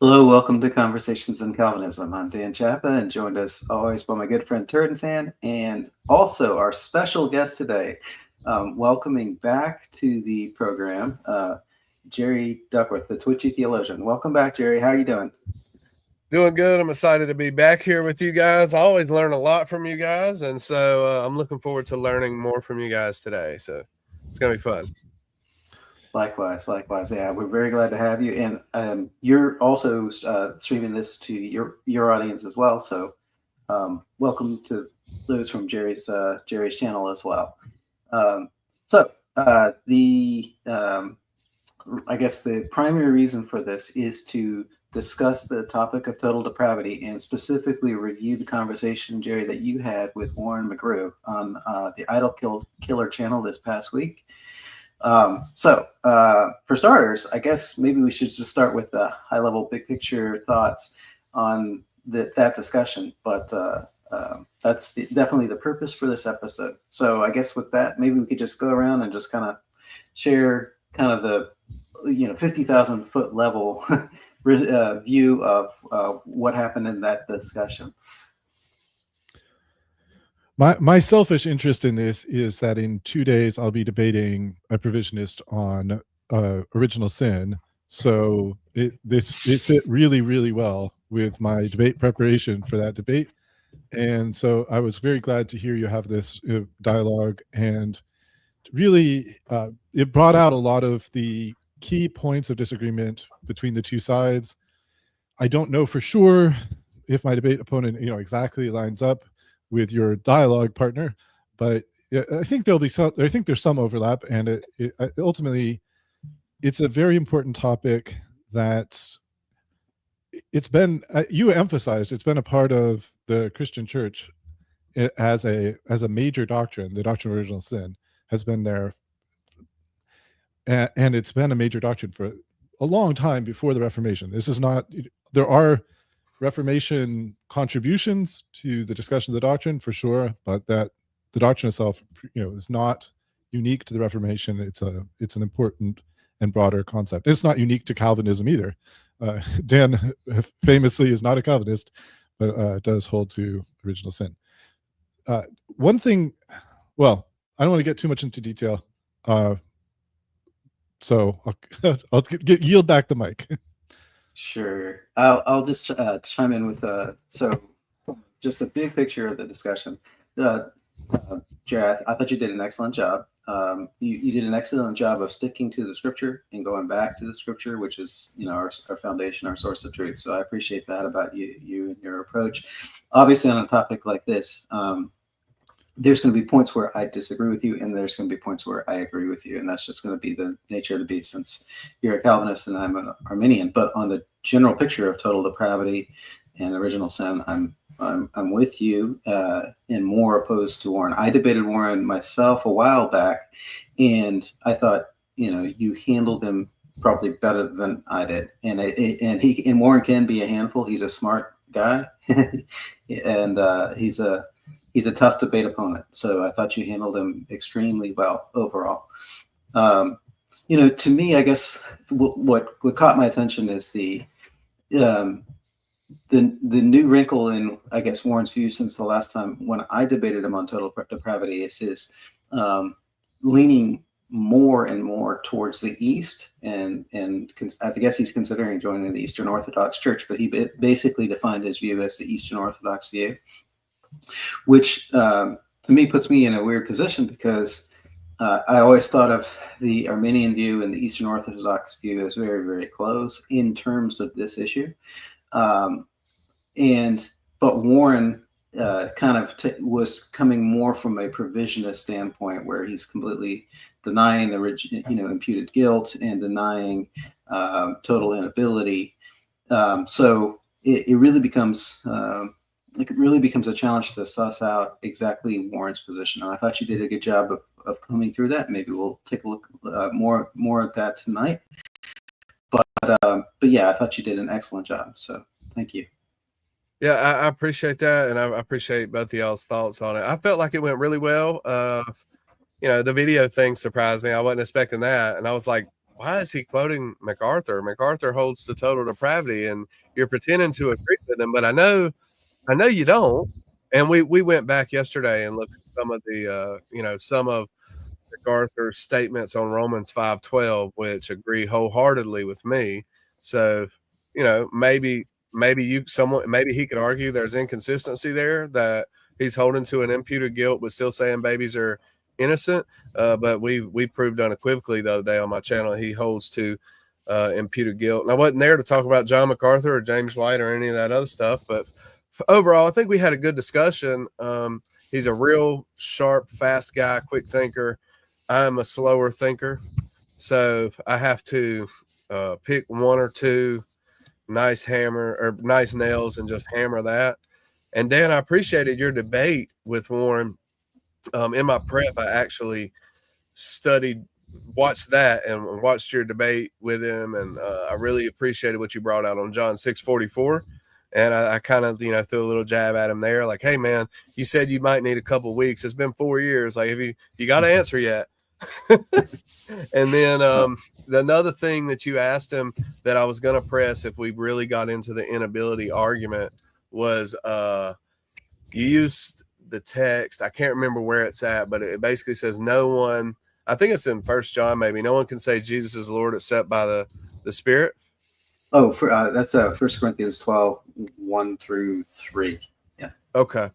Hello, welcome to Conversations in Calvinism. I'm Dan Chapa, and joined as always by my good friend Tfan, and also our special guest today, welcoming back to the program, Jerry Duckworth, the Twitchy Theologian. Welcome back, Jerry. How are you doing? Doing good. I'm excited to be back here with you guys. I always learn a lot from you guys, and so I'm looking forward to learning more from you guys today. So it's going to be fun. Likewise. Yeah, we're very glad to have you, and you're also streaming this to your audience as well. So welcome to those from Jerry's channel as well. I guess the primary reason for this is to discuss the topic of total depravity and specifically review the conversation, Jerry, that you had with Warren McGrew on the Idol Killer channel this past week. For starters, I guess maybe we should just start with the high-level, big-picture thoughts on that discussion. But that's definitely the purpose for this episode. So I guess with that, maybe we could just go around and just kind of share kind of the 50,000-foot level view of what happened in that discussion. My selfish interest in this is that in 2 days I'll be debating a provisionist on original sin. So it fit really, really well with my debate preparation for that debate. And so I was very glad to hear you have this dialogue, and really it brought out a lot of the key points of disagreement between the two sides. I don't know for sure if my debate opponent exactly lines up with your dialogue partner, but I think there's some overlap, and ultimately it's a very important topic that it's been you emphasized. It's been a part of the Christian church as a major doctrine. The doctrine of original sin has been there, and it's been a major doctrine for a long time before the Reformation. There are Reformation contributions to the discussion of the doctrine for sure, but that the doctrine itself, is not unique to the Reformation. It's an important and broader concept. It's not unique to Calvinism either. Dan famously is not a Calvinist, but does hold to original sin. One thing, well, I don't want to get too much into detail, so I'll yield back the mic. Sure. I'll just chime in with so just a big picture of the discussion. Jared, I thought you did an excellent job. You did an excellent job of sticking to the scripture and going back to the scripture, which is our foundation, our source of truth. So I appreciate that about you and your approach. Obviously, on a topic like this, there's going to be points where I disagree with you, and there's going to be points where I agree with you, and that's just going to be the nature of the beast, since you're a Calvinist and I'm an Arminian. But on the general picture of total depravity and original sin, I'm with you, and more opposed to Warren. I debated Warren myself a while back, and I thought you handled him probably better than I did, and Warren can be a handful. He's a smart guy, and he's a tough debate opponent. So I thought you handled him extremely well overall. To me, I guess what caught my attention is the new wrinkle in, I guess, Warren's view since the last time when I debated him on total depravity is his leaning more and more towards the East, and I guess he's considering joining the Eastern Orthodox Church, but he basically defined his view as the Eastern Orthodox view, which to me puts me in a weird position, because I always thought of the Arminian view and the Eastern Orthodox view as very, very close in terms of this issue. But Warren kind of was coming more from a provisionist standpoint, where he's completely denying the imputed guilt and denying total inability. So it really becomes a challenge to suss out exactly Warren's position. And I thought you did a good job of coming through that. Maybe we'll take a look more at that tonight. But yeah, I thought you did an excellent job. So thank you. Yeah, I appreciate that, and I appreciate both of y'all's thoughts on it. I felt like it went really well. The video thing surprised me. I wasn't expecting that, and I was like, why is he quoting MacArthur? MacArthur holds to total depravity, and you're pretending to agree with him, but I know you don't. And we went back yesterday and looked at some of the some of MacArthur's statements on Romans 5:12, which agree wholeheartedly with me. So, maybe he could argue there's inconsistency there, that he's holding to an imputed guilt but still saying babies are innocent. But we proved unequivocally the other day on my channel he holds to imputed guilt. And I wasn't there to talk about John MacArthur or James White or any of that other stuff, but overall, I think we had a good discussion. He's a real sharp, fast guy, quick thinker. I'm a slower thinker, so I have to pick one or two nice nails and just hammer that. And Dan, I appreciated your debate with Warren. In my prep, I actually watched that and watched your debate with him, and I really appreciated what you brought out on John 6:44. And I kind of, threw a little jab at him there, like, hey man, you said you might need a couple weeks. It's been 4 years. Like, have you got an answer yet? And then another thing that you asked him that I was going to press if we really got into the inability argument was you used the text. I can't remember where it's at, but it basically says no one, I think it's in 1 John maybe, no one can say Jesus is Lord except by the Spirit. Oh, that's 1 Corinthians 12, 1-3. Yeah. Okay.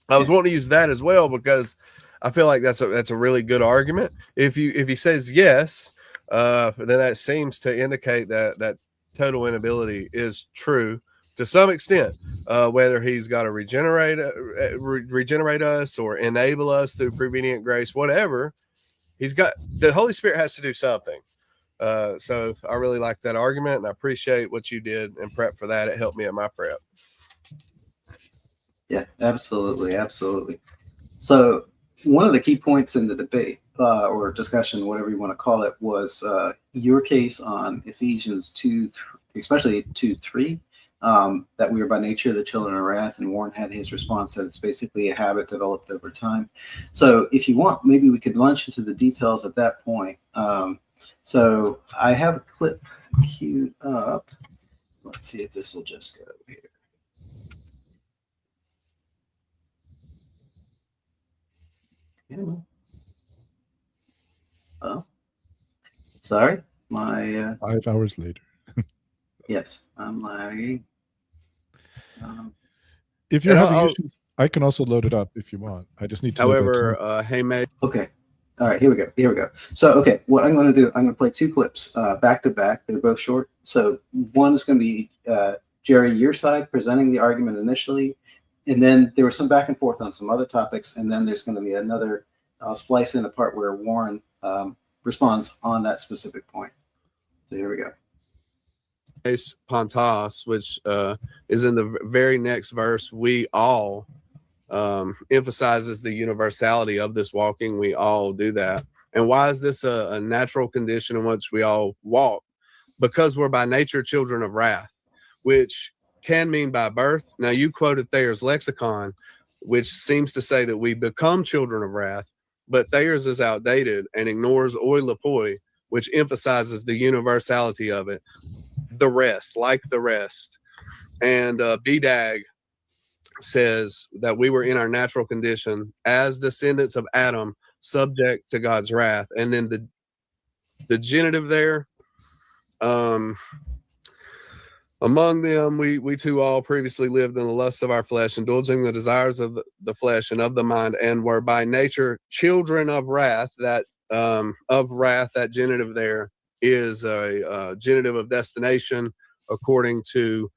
I was wanting to use that as well because I feel like that's a really good argument. If he says yes, then that seems to indicate that total inability is true to some extent. Whether he's got to regenerate us or enable us through prevenient grace, whatever, the Holy Spirit has to do something. So I really like that argument, and I appreciate what you did in prep for that. It helped me at my prep. Yeah, absolutely. So one of the key points in the debate or discussion, whatever you want to call it, was your case on Ephesians 2, especially 2:3, that we are by nature the children of wrath, and Warren had his response that it's basically a habit developed over time. So if you want, maybe we could launch into the details at that point. So I have a clip queued up. Let's see if this will just go here. Yeah. Oh, sorry. My 5 hours later. yes, I'm lagging. If you're having issues, I can also load it up if you want. I just need to. However, hey, mate. Okay. All right, here we go. So, okay, what I'm going to do, I'm going to play two clips back to back. They're both short. So one is going to be Jerry, your side, presenting the argument initially, and then there was some back and forth on some other topics, and then there's going to be another splice in the part where Warren responds on that specific point. So here we go. Pontos, which is in the very next verse, we all emphasizes the universality of this walking. We all do that. And why is this a natural condition in which we all walk? Because we're by nature children of wrath, which can mean by birth. Now, you quoted Thayer's lexicon, which seems to say that we become children of wrath, but Thayer's is outdated and ignores oi lapoi, which emphasizes the universality of it. The rest, like the rest. And BDAG says that we were in our natural condition as descendants of Adam, subject to God's wrath. And then the genitive there, among them, we too all previously lived in the lusts of our flesh, indulging the desires of the flesh and of the mind, and were by nature children of wrath. That that genitive there is a genitive of destination, according to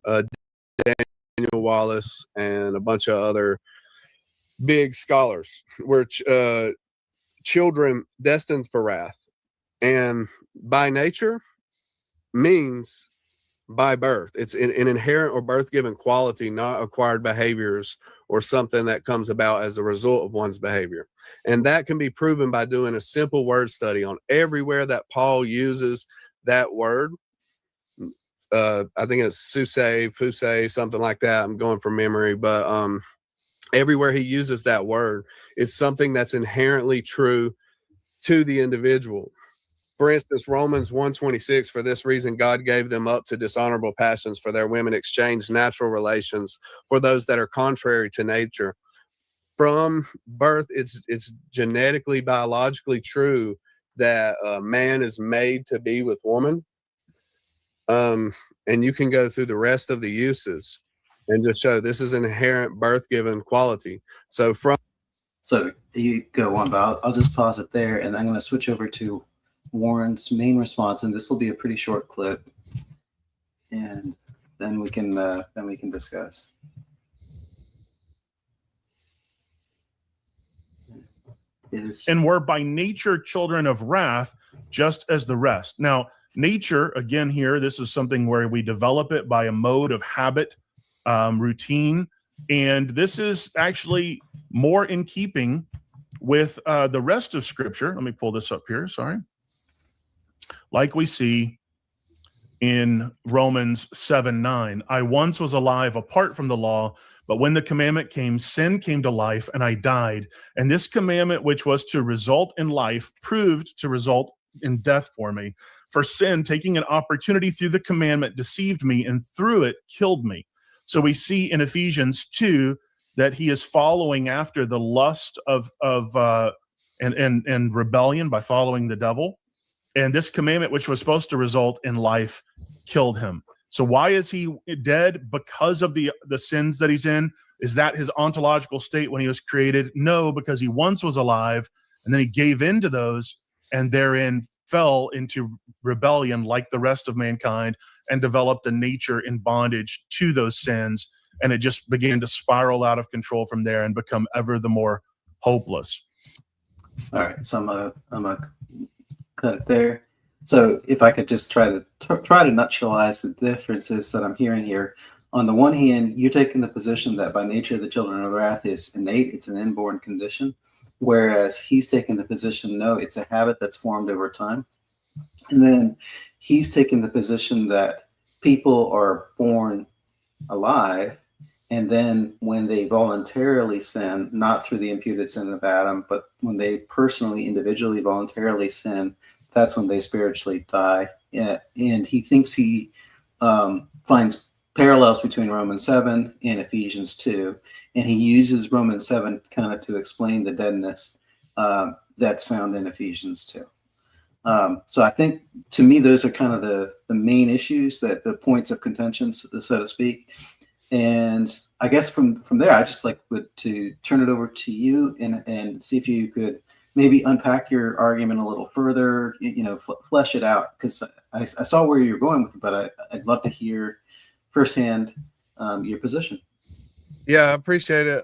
Daniel Wallace and a bunch of other big scholars. We're children destined for wrath, and by nature means by birth. It's an inherent or birth-given quality, not acquired behaviors or something that comes about as a result of one's behavior. And that can be proven by doing a simple word study on everywhere that Paul uses that word. I think it's fuse, something like that. I'm going from memory, but everywhere he uses that word, it's something that's inherently true to the individual. For instance, Romans 1:26, for this reason God gave them up to dishonorable passions, for their women exchanged natural relations for those that are contrary to nature. From birth, it's genetically, biologically true that man is made to be with woman. And you can go through the rest of the uses and just show this is an inherent birth-given quality. So you go on, but I'll just pause it there, and I'm going to switch over to Warren's main response, and this will be a pretty short clip, and then we can discuss. And we're by nature children of wrath, just as the rest. Now, nature, again, here, this is something where we develop it by a mode of habit, routine, and this is actually more in keeping with the rest of Scripture. Let me pull this up here, sorry. Like we see in Romans 7:9, I once was alive apart from the law, but when the commandment came, sin came to life, and I died. And this commandment, which was to result in life, proved to result in death for me. For sin, taking an opportunity through the commandment, deceived me, and through it killed me. So we see in Ephesians 2 that he is following after the lust of rebellion by following the devil. And this commandment, which was supposed to result in life, killed him. So why is he dead? Because of the sins that he's in? Is that his ontological state when he was created? No, because he once was alive, and then he gave in to those, and therein fell into rebellion like the rest of mankind, and developed a nature in bondage to those sins, and it just began to spiral out of control from there and become ever the more hopeless. All right, so I'm gonna cut it there. So if I could just try to nutshelize the differences that I'm hearing here. On the one hand, you're taking the position that by nature the children of wrath is innate, it's an inborn condition, whereas he's taking the position, no, it's a habit that's formed over time. And then he's taking the position that people are born alive, and then when they voluntarily sin, not through the imputed sin of Adam, but when they personally, individually, voluntarily sin, that's when they spiritually die. And he thinks he finds parallels between Romans 7 and Ephesians 2, and he uses Romans 7 kind of to explain the deadness that's found in Ephesians 2. So I think, to me, those are kind of the main issues, that the points of contention, so to speak. And I guess from there, I just like to turn it over to you and see if you could maybe unpack your argument a little further, flesh it out, because I saw where you're going with it, but I'd love to hear firsthand your position. Yeah, I appreciate it.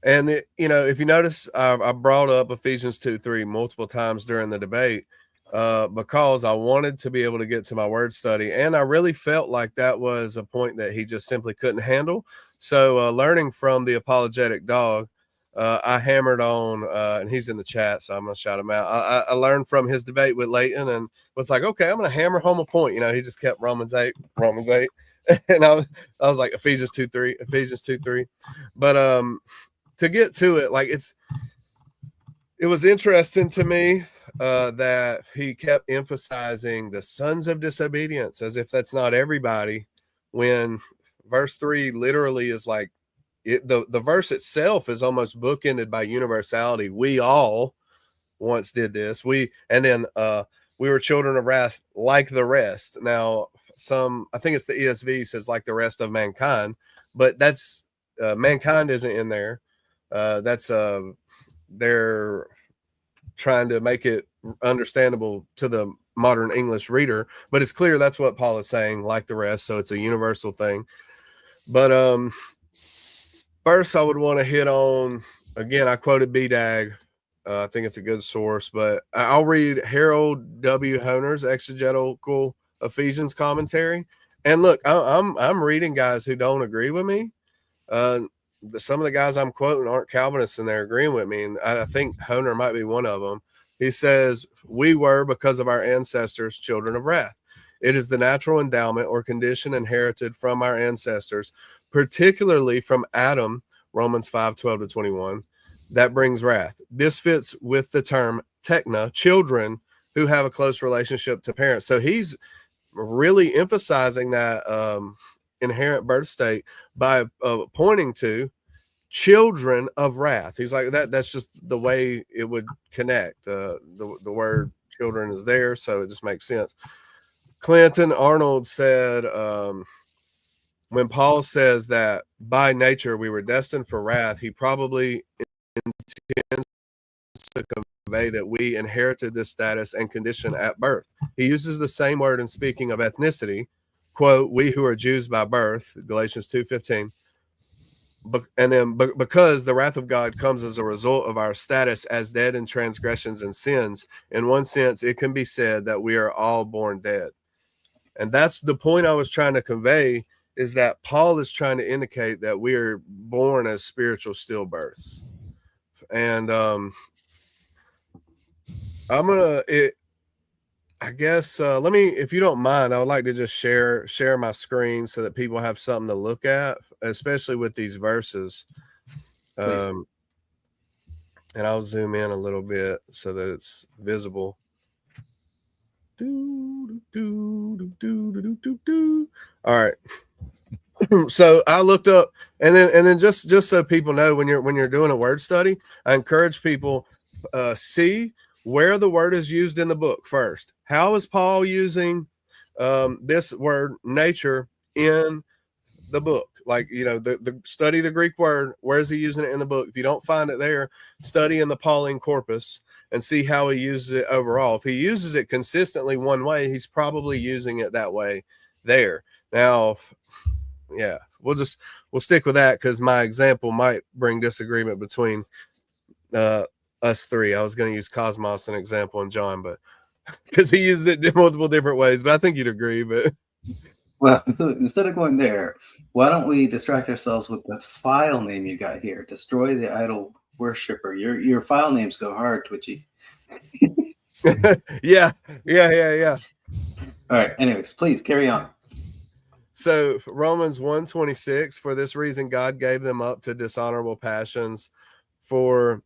And if you notice, I brought up Ephesians 2:3 multiple times during the debate because I wanted to be able to get to my word study, and I really felt like that was a point that he just simply couldn't handle. So learning from the apologetic dog, I hammered on, and he's in the chat, so I'm going to shout him out. I learned from his debate with Leighton and was like, okay, I'm going to hammer home a point. He just kept Romans 8. And I was like, Ephesians 2:3. But to get to it, like it was interesting to me that he kept emphasizing the sons of disobedience as if that's not everybody, when verse 3 literally is like, the verse itself is almost bookended by universality. We all once did this. We were children of wrath like the rest. Now, I think it's the ESV says like the rest of mankind, but that's mankind isn't in there. That's they're trying to make it understandable to the modern English reader, but it's clear that's what Paul is saying, like the rest. So it's a universal thing. But first, I would want to hit on, again, I quoted BDAG. I think it's a good source, but I'll read Harold W. Honer's exegetical Ephesians commentary. And look, I'm reading guys who don't agree with me. Some of the guys I'm quoting aren't Calvinists, and they're agreeing with me. And I think Honer might be one of them. He says, we were, because of our ancestors, children of wrath. It is the natural endowment or condition inherited from our ancestors, particularly from Adam, Romans 5:12-21, that brings wrath. This fits with the term tekna, children, who have a close relationship to parents. So he's really emphasizing that inherent birth state by pointing to children of wrath. He's like, that's just the way it would connect. The word children is there, so it just makes sense. Clinton Arnold said, when Paul says that by nature we were destined for wrath, he probably intends to convey that we inherited this status and condition at birth. He uses the same word in speaking of ethnicity, quote, we who are Jews by birth, Galatians 2:15. And then because the wrath of God comes as a result of our status as dead in transgressions and sins, in one sense, it can be said that we are all born dead. And that's the point I was trying to convey, is that Paul is trying to indicate that we are born as spiritual stillbirths. And I guess let me, if you don't mind, I would like to just share my screen so that people have something to look at, especially with these verses. And I'll zoom in a little bit so that it's visible. All right. So I looked up, and then just so people know, when you're doing a word study, I encourage people see where the word is used in the book first. How is Paul using this word nature in the book? Like, the study the Greek word. Where is he using it in the book? If you don't find it there, study in the Pauline corpus and see how he uses it overall. If he uses it consistently one way, he's probably using it that way there. Now, yeah, we'll stick with that, because my example might bring disagreement between us three. I was going to use Cosmos an example and John, but because he uses it in multiple different ways, but I think you'd agree. But well, instead of going there, why don't we distract ourselves with the file name you got here? Destroy the idol worshiper. Your file names go hard, Twitchy. yeah. All right. Anyways, please carry on. So Romans 1:26, for this reason God gave them up to dishonorable passions, for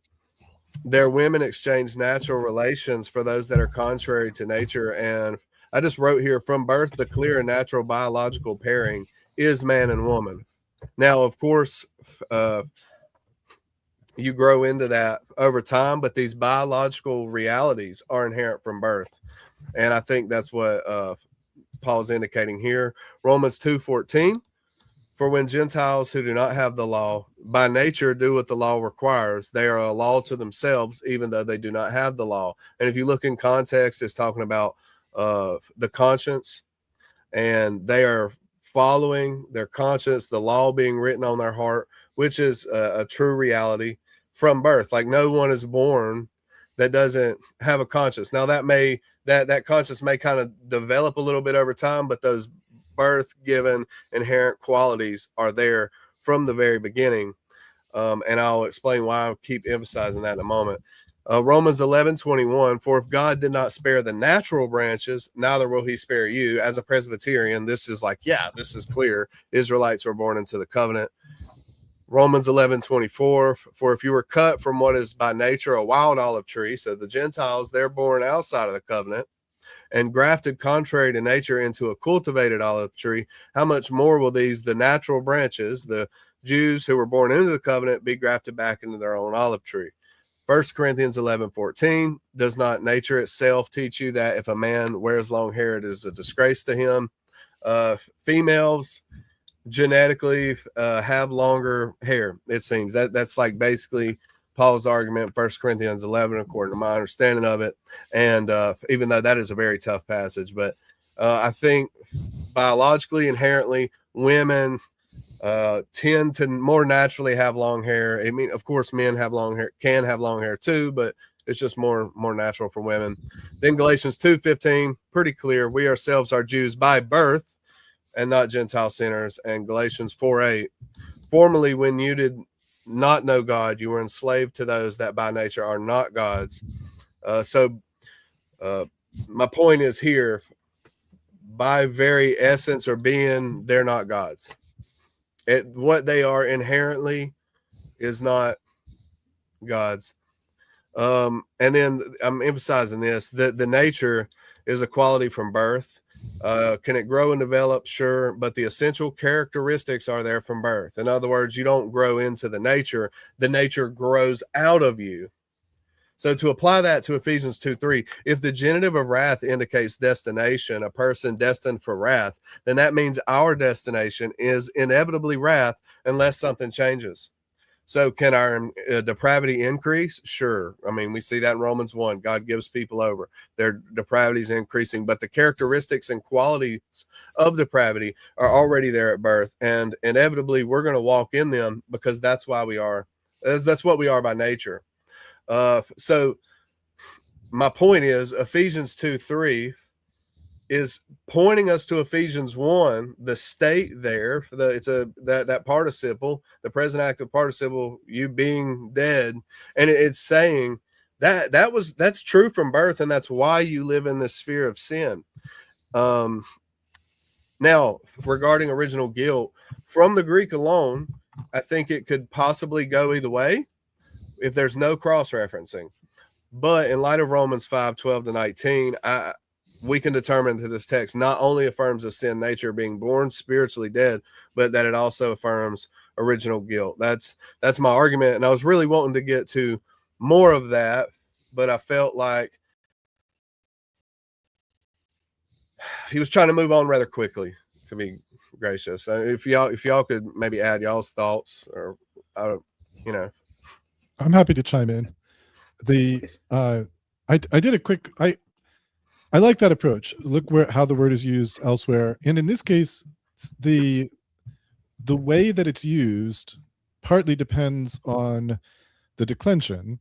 their women exchanged natural relations for those that are contrary to nature. And I just wrote here, from birth, the clear and natural biological pairing is man and woman. Now, of course, you grow into that over time, but these biological realities are inherent from birth. And I think that's what Paul's indicating here. Romans 2:14, for when Gentiles who do not have the law by nature do what the law requires, they are a law to themselves, even though they do not have the law. And if you look in context, it's talking about the conscience, and they are following their conscience, the law being written on their heart, which is a true reality from birth. Like, no one is born that doesn't have a conscience. Now that conscience may kind of develop a little bit over time, but those birth given inherent qualities are there from the very beginning. And I'll explain why I keep emphasizing that in a moment. Romans 11:21, for if God did not spare the natural branches, neither will he spare you. As a Presbyterian, this is like, yeah, this is clear. Israelites were born into the covenant. Romans 11:24, for if you were cut from what is by nature a wild olive tree, so the Gentiles, they're born outside of the covenant, and grafted contrary to nature into a cultivated olive tree, how much more will these, the natural branches, the Jews who were born into the covenant, be grafted back into their own olive tree? 1 Corinthians 11:14, does not nature itself teach you that if a man wears long hair, it is a disgrace to him? Females genetically have longer hair, it seems. That's like basically Paul's argument, 1 Corinthians 11, according to my understanding of it. And even though that is a very tough passage, but I think biologically, inherently, women tend to more naturally have long hair. I mean, of course, men have long hair, can have long hair too, but it's just more natural for women. Then Galatians 2:15, pretty clear. We ourselves are Jews by birth and not Gentile sinners. And Galatians 4:8, formerly when you did not know God, you were enslaved to those that by nature are not gods. So my point is here, by very essence or being, they're not gods. What they are inherently is not gods. And then I'm emphasizing this, that the nature is a quality from birth. Can it grow and develop? Sure. But the essential characteristics are there from birth. In other words, you don't grow into the nature grows out of you. So to apply that to Ephesians 2:3, if the genitive of wrath indicates destination, a person destined for wrath, then that means our destination is inevitably wrath unless something changes. So can our depravity increase? Sure. I mean, we see that in Romans 1. God gives people over. Their depravity is increasing, but the characteristics and qualities of depravity are already there at birth. And inevitably, we're going to walk in them because that's why we are. That's what we are by nature. So my point is Ephesians 2:3 is pointing us to Ephesians 1, the state there, that participle, the present active participle, you being dead. And it's saying that's true from birth. And that's why you live in the sphere of sin. Now regarding original guilt from the Greek alone, I think it could possibly go either way if there's no cross-referencing. But in light of Romans 5:12-19, we can determine that this text not only affirms the sin nature being born spiritually dead, but that it also affirms original guilt. That's my argument. And I was really wanting to get to more of that, but I felt like he was trying to move on rather quickly, to be gracious. If y'all could maybe add y'all's thoughts, or I'm happy to chime in. I did a quick. I like that approach. Look how the word is used elsewhere, and in this case, the way that it's used partly depends on the declension.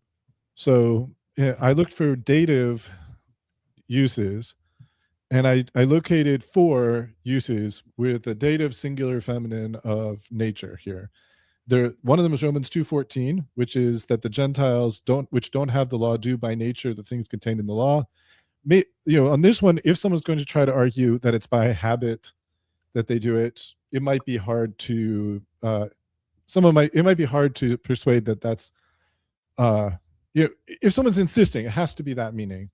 So I looked for dative uses, and I located 4 uses with the dative singular feminine of nature here. One of them is Romans 2:14, which is that the Gentiles which don't have the law do by nature the things contained in the law. On this one, if someone's going to try to argue that it's by habit that they do it, it might be hard to it might be hard to persuade that that's if someone's insisting it has to be that meaning,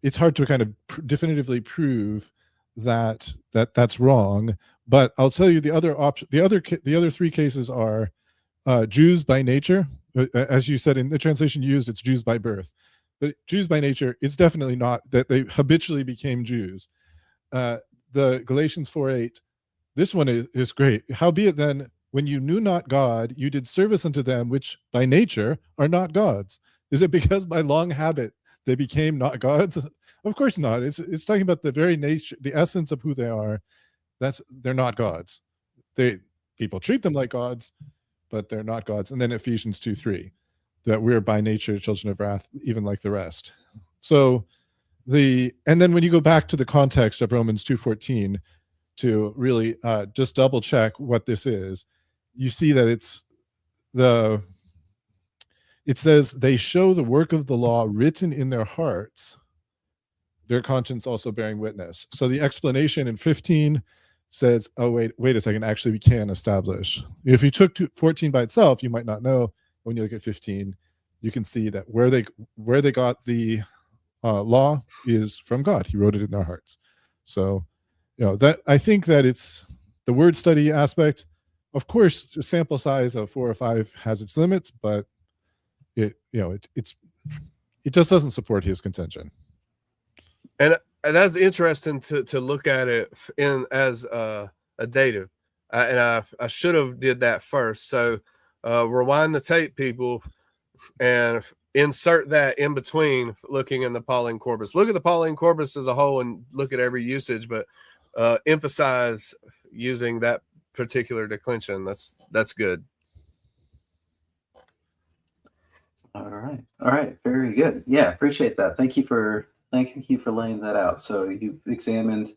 it's hard to kind of definitively prove that that's wrong. But I'll tell you the other option. The other 3 cases are Jews by nature. As you said in the translation you used, it's Jews by birth. But Jews by nature, it's definitely not that they habitually became Jews. The Galatians 4:8, this one is great. Howbeit then, when you knew not God, you did service unto them which by nature are not gods. Is it because by long habit they became not gods? Of course not. It's talking about the very nature, the essence of who they are. They're not gods. People treat them like gods, but they're not gods. And then Ephesians 2:3, that we're by nature children of wrath, even like the rest. So and then when you go back to the context of Romans 2:14 to really just double check what this is, you see that it says they show the work of the law written in their hearts, their conscience also bearing witness. So the explanation in 15 says, oh, wait a second, actually we can establish. If you took 14 by itself, you might not know. When you look at 15, you can see that where they got the law is from God. He wrote it in their hearts. So, that I think that it's the word study aspect. Of course, a sample size of 4 or 5 has its limits, but it just doesn't support his contention. And that's interesting to look at it as a dative. And I should have did that first. So rewind the tape, people, and insert that in between looking in the Pauline corpus. Look at the Pauline corpus as a whole and look at every usage, but emphasize using that particular declension. That's good. All right. Very good. Yeah, appreciate that. Thank you for laying that out. So you examined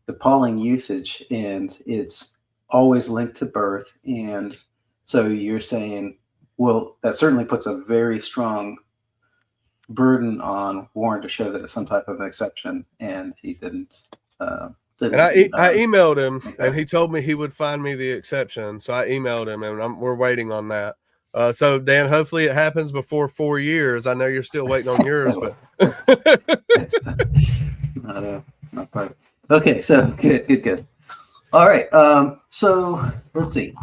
the Pauline usage, and it's always linked to birth. And so you're saying, well, that certainly puts a very strong burden on Warren to show that it's some type of an exception, and he didn't. And I emailed him, and he told me he would find me the exception. So I emailed him, and we're waiting on that. So Dan, hopefully it happens before 4 years. I know you're still waiting on yours, but not quite. Okay, so good. All right. So let's see.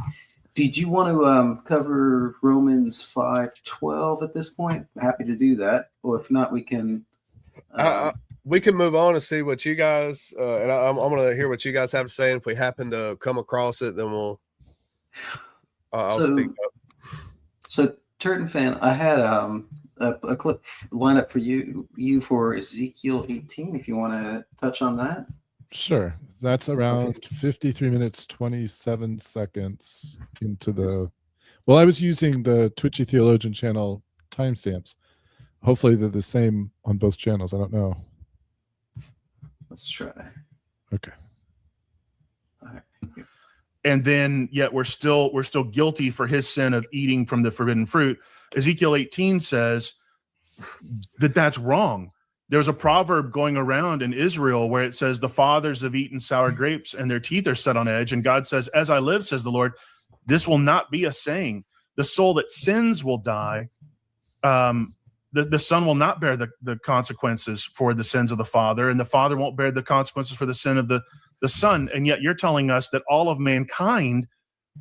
Did you want to cover Romans 5:12 at this point? Happy to do that. Or if not, we can. We can move on and see what you guys. And I'm going to hear what you guys have to say. And if we happen to come across it, then we'll. I'll speak up. So, Turton fan, I had a clip lined up for you for Ezekiel 18. If you want to touch on that. Sure. That's around 53 minutes, 27 seconds into the... Well, I was using the Twitchy Theologian channel timestamps. Hopefully they're the same on both channels. I don't know. Let's try. Okay. All right. Thank you. And then yet we're still guilty for his sin of eating from the forbidden fruit. Ezekiel 18 says that that's wrong. There's a proverb going around in Israel where it says the fathers have eaten sour grapes and their teeth are set on edge. And God says, as I live, says the Lord, this will not be a saying. The soul that sins will die. The son will not bear the consequences for the sins of the father, and the father won't bear the consequences for the sin of the son. And yet you're telling us that all of mankind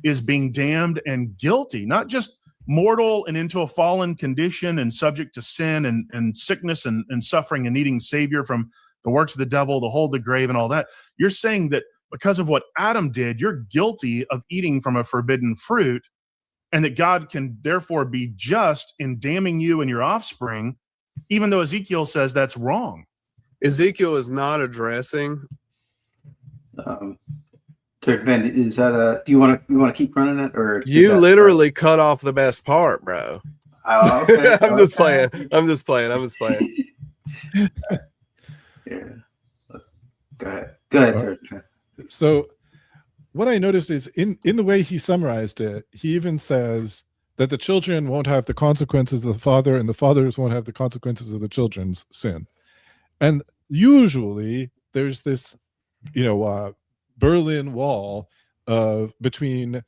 is being damned and guilty, not just mortal and into a fallen condition and subject to sin and sickness and suffering and needing savior from the works of the devil, the hold of the grave and all that. You're saying that because of what Adam did, you're guilty of eating from a forbidden fruit, and that God can therefore be just in damning you and your offspring, even though Ezekiel says that's wrong. Ezekiel is not addressing. Ben, is that do you want to keep running it, or you literally cut off the best part, bro? Oh, okay. I'm just playing. I'm just playing. Yeah. Go ahead, Turton. So what I noticed is in the way he summarized it, he even says that the children won't have the consequences of the father, and the fathers won't have the consequences of the children's sin. And usually there's this, Berlin Wall between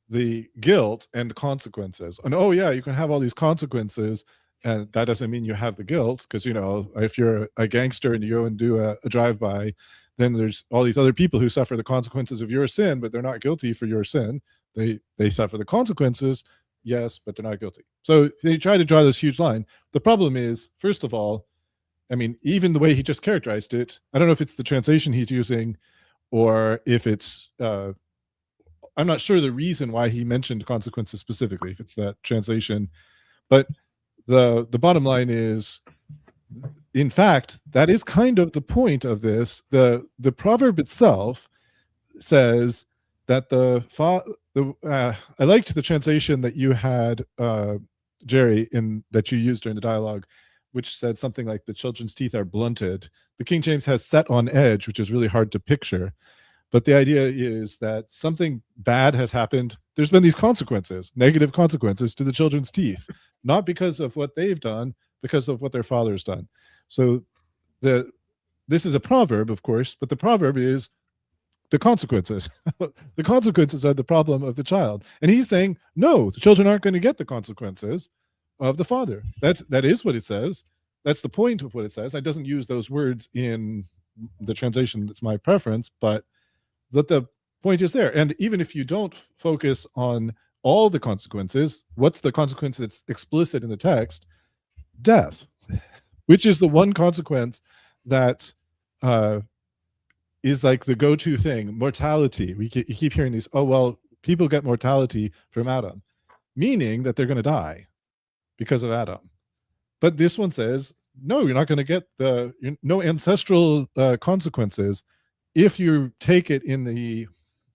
the guilt and the consequences. And oh yeah, you can have all these consequences, and that doesn't mean you have the guilt, because if you're a gangster and you go and do a drive-by, then there's all these other people who suffer the consequences of your sin, but they're not guilty for your sin. They suffer the consequences, yes, but they're not guilty. So they try to draw this huge line. The problem is, first of all, I mean, even the way he just characterized it, I don't know if it's the translation he's using or if it's, I'm not sure the reason why he mentioned consequences specifically, if it's that translation. But the bottom line is, in fact, that is kind of the point of this. The proverb itself says that I liked the translation that you had, Jerry, that you used during the dialogue, which said something like the children's teeth are blunted. The King James has set on edge, which is really hard to picture. But the idea is that something bad has happened. There's been these consequences, negative consequences to the children's teeth, not because of what they've done, because of what their father's done. So this is a proverb, of course, but the proverb is the consequences. The consequences are the problem of the child. And he's saying, no, the children aren't going to get the consequences of the father. That is what it says. That's the point of what it says. It doesn't use those words in the translation that's my preference, but the point is there. And even if you don't focus on all the consequences, what's the consequence that's explicit in the text? Death, which is the one consequence that is like the go-to thing. Mortality. You keep hearing these, oh, well, people get mortality from Adam, meaning that they're going to die because of Adam. But this one says, no, you're not going to get no ancestral consequences if you take it in the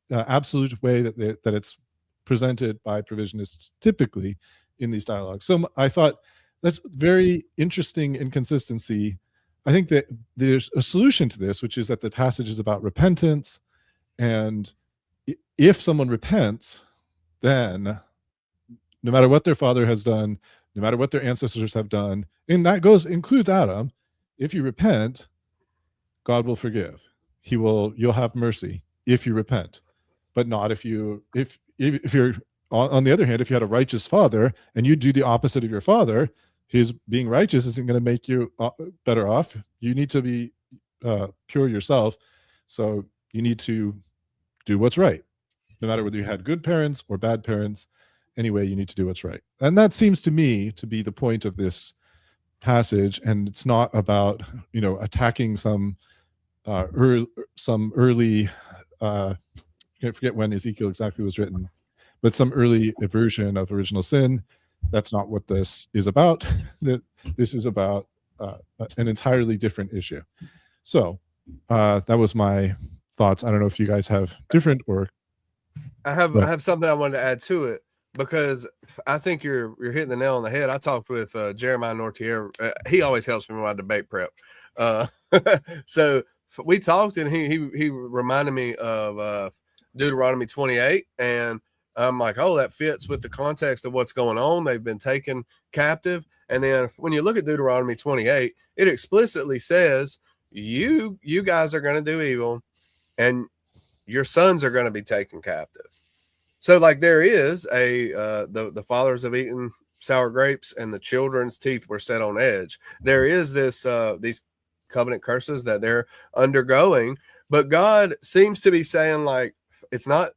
absolute way that it's presented by provisionists typically in these dialogues. So I thought that's very interesting inconsistency. I think that there's a solution to this, which is that the passage is about repentance. And if someone repents, then no matter what their father has done, no matter what their ancestors have done, and that includes Adam, if you repent, God will forgive. You'll have mercy if you repent, but not if you're on the other hand, if you had a righteous father and you do the opposite of your father, his being righteous isn't going to make you better off. You need to be pure yourself. So you need to do what's right, no matter whether you had good parents or bad parents. Anyway, you need to do what's right. And that seems to me to be the point of this passage. And it's not about, attacking some early, I forget when Ezekiel exactly was written, but some early version of original sin. That's not what this is about. This is about an entirely different issue. So that was my thoughts. I don't know if you guys have different or. I have something I wanted to add to it, because I think you're hitting the nail on the head. I talked with Jeremiah Nortier. He always helps me with my debate prep. So we talked, and he reminded me of Deuteronomy 28, and I'm like, oh, that fits with the context of what's going on. They've been taken captive. And then when you look at Deuteronomy 28, it explicitly says, you guys are going to do evil, and your sons are going to be taken captive. So like there is the fathers have eaten sour grapes and the children's teeth were set on edge. There is this these covenant curses that they're undergoing, but God seems to be saying, like, it's not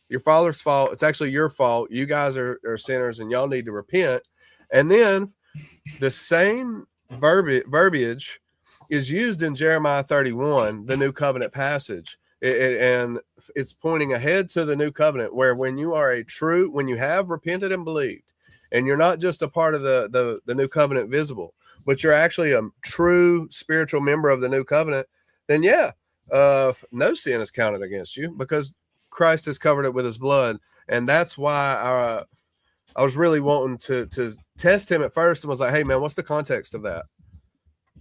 your father's fault. It's actually your fault. You guys are sinners and y'all need to repent. And then the same verbiage is used in Jeremiah 31, the new covenant passage. And it's pointing ahead to the new covenant, where when you have repented and believed, and you're not just a part of the new covenant visible, but you're actually a true spiritual member of the new covenant, then no sin is counted against you, because Christ has covered it with his blood. And that's why I was really wanting to test him at first, and was like, hey man, what's the context of that?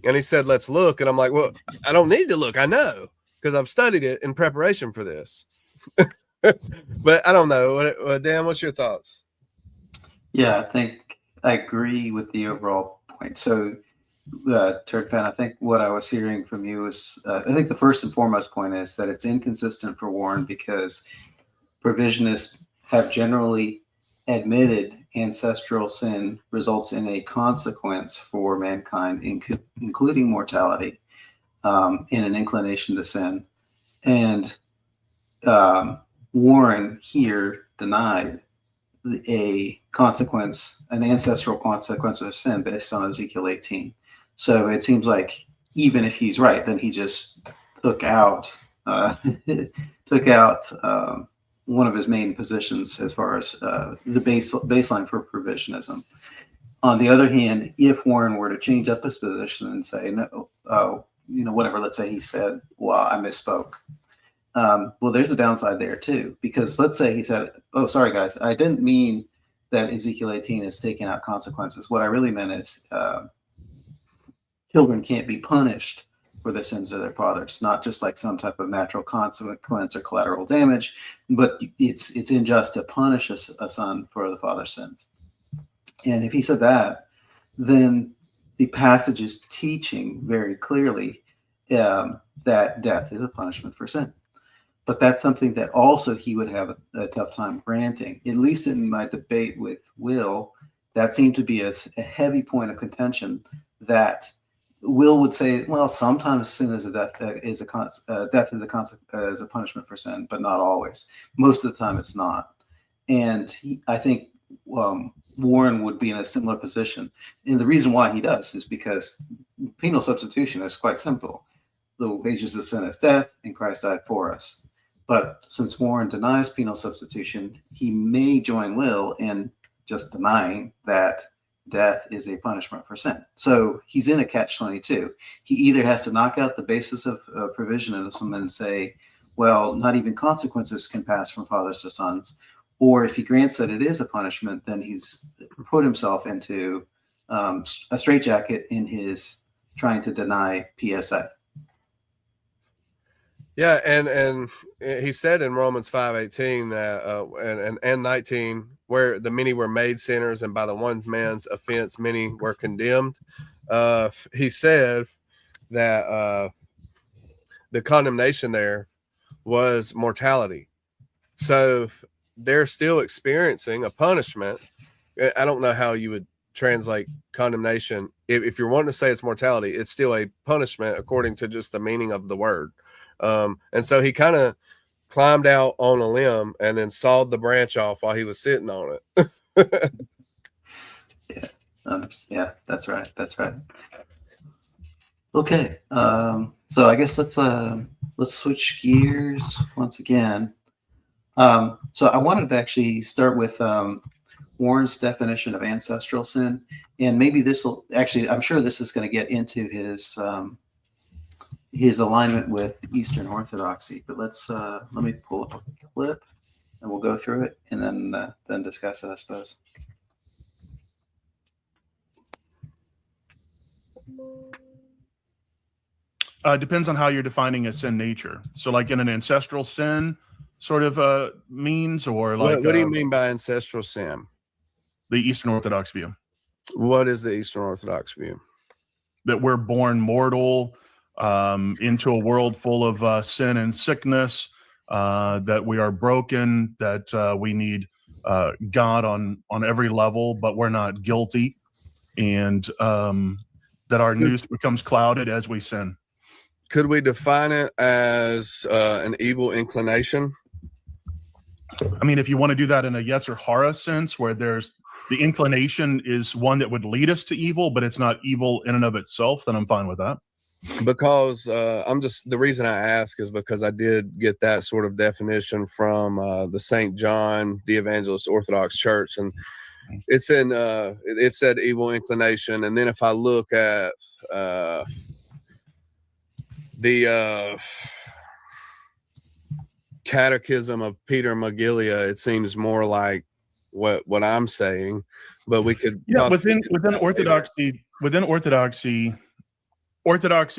And he said, let's look. And I'm like, well, I don't need to look. I know, because I've studied it in preparation for this. But I don't know. Dan, what's your thoughts? Yeah, I think I agree with the overall point. So, Turkfan, I think what I was hearing from you is, I think the first and foremost point is that it's inconsistent for Warren, because provisionists have generally admitted ancestral sin results in a consequence for mankind, including mortality, in an inclination to sin. And Warren here denied an ancestral consequence of sin based on Ezekiel 18. So it seems like even if he's right, then he just took out one of his main positions as far as the baseline for provisionism. On the other hand, if Warren were to change up his position and say, no, whatever, let's say he said, well, I misspoke. Well, there's a downside there too, because let's say he said, oh, sorry guys, I didn't mean that Ezekiel 18 is taking out consequences. What I really meant is children can't be punished for the sins of their fathers, not just like some type of natural consequence or collateral damage, but it's unjust to punish a son for the father's sins. And if he said that, then the passage is teaching very clearly that death is a punishment for sin. But that's something that also he would have a tough time granting. At least in my debate with Will, that seemed to be a heavy point of contention, that Will would say, well, sometimes sin is death is a punishment for sin, but not always. Most of the time it's not. And I think Warren would be in a similar position. And the reason why he does is because penal substitution is quite simple. The wages of sin is death, and Christ died for us. But since Warren denies penal substitution, he may join Will in just denying that death is a punishment for sin. So he's in a catch-22. He either has to knock out the basis of provisionism and say, well, not even consequences can pass from fathers to sons, or if he grants that it is a punishment, then he's put himself into a straitjacket in his trying to deny PSA. Yeah, and he said in Romans 5:18 that and 19, where the many were made sinners, and by the one man's offense many were condemned. He said that the condemnation there was mortality. So they're still experiencing a punishment. I don't know how you would translate condemnation. If you're wanting to say it's mortality, it's still a punishment according to just the meaning of the word. And so he kind of climbed out on a limb and then sawed the branch off while he was sitting on it. Yeah, that's right. That's right. Okay, so I guess let's switch gears once again. So I wanted to actually start with Warren's definition of ancestral sin, and maybe this will actually, I'm sure this is going to get into his alignment with Eastern Orthodoxy. But let me pull up a clip, and we'll go through it, and then discuss it, I suppose. Depends on how you're defining a sin nature. So, like in an ancestral sin, sort of means, or like what do you mean by ancestral sin? The Eastern Orthodox view. What is the Eastern Orthodox view? That we're born mortal into a world full of sin and sickness. That we are broken. That we need God on every level, but we're not guilty, and that our noose becomes clouded as we sin. Could we define it as an evil inclination? I mean, if you want to do that in a Yetzer Hara sense, where there's the inclination is one that would lead us to evil, but it's not evil in and of itself, then I'm fine with that. Because the reason I ask is because I did get that sort of definition from the St. John, the Evangelist Orthodox Church, and it's in it said evil inclination. And then if I look at the Catechism of Peter Magilia, it seems more like what I'm saying, but we could within orthodoxy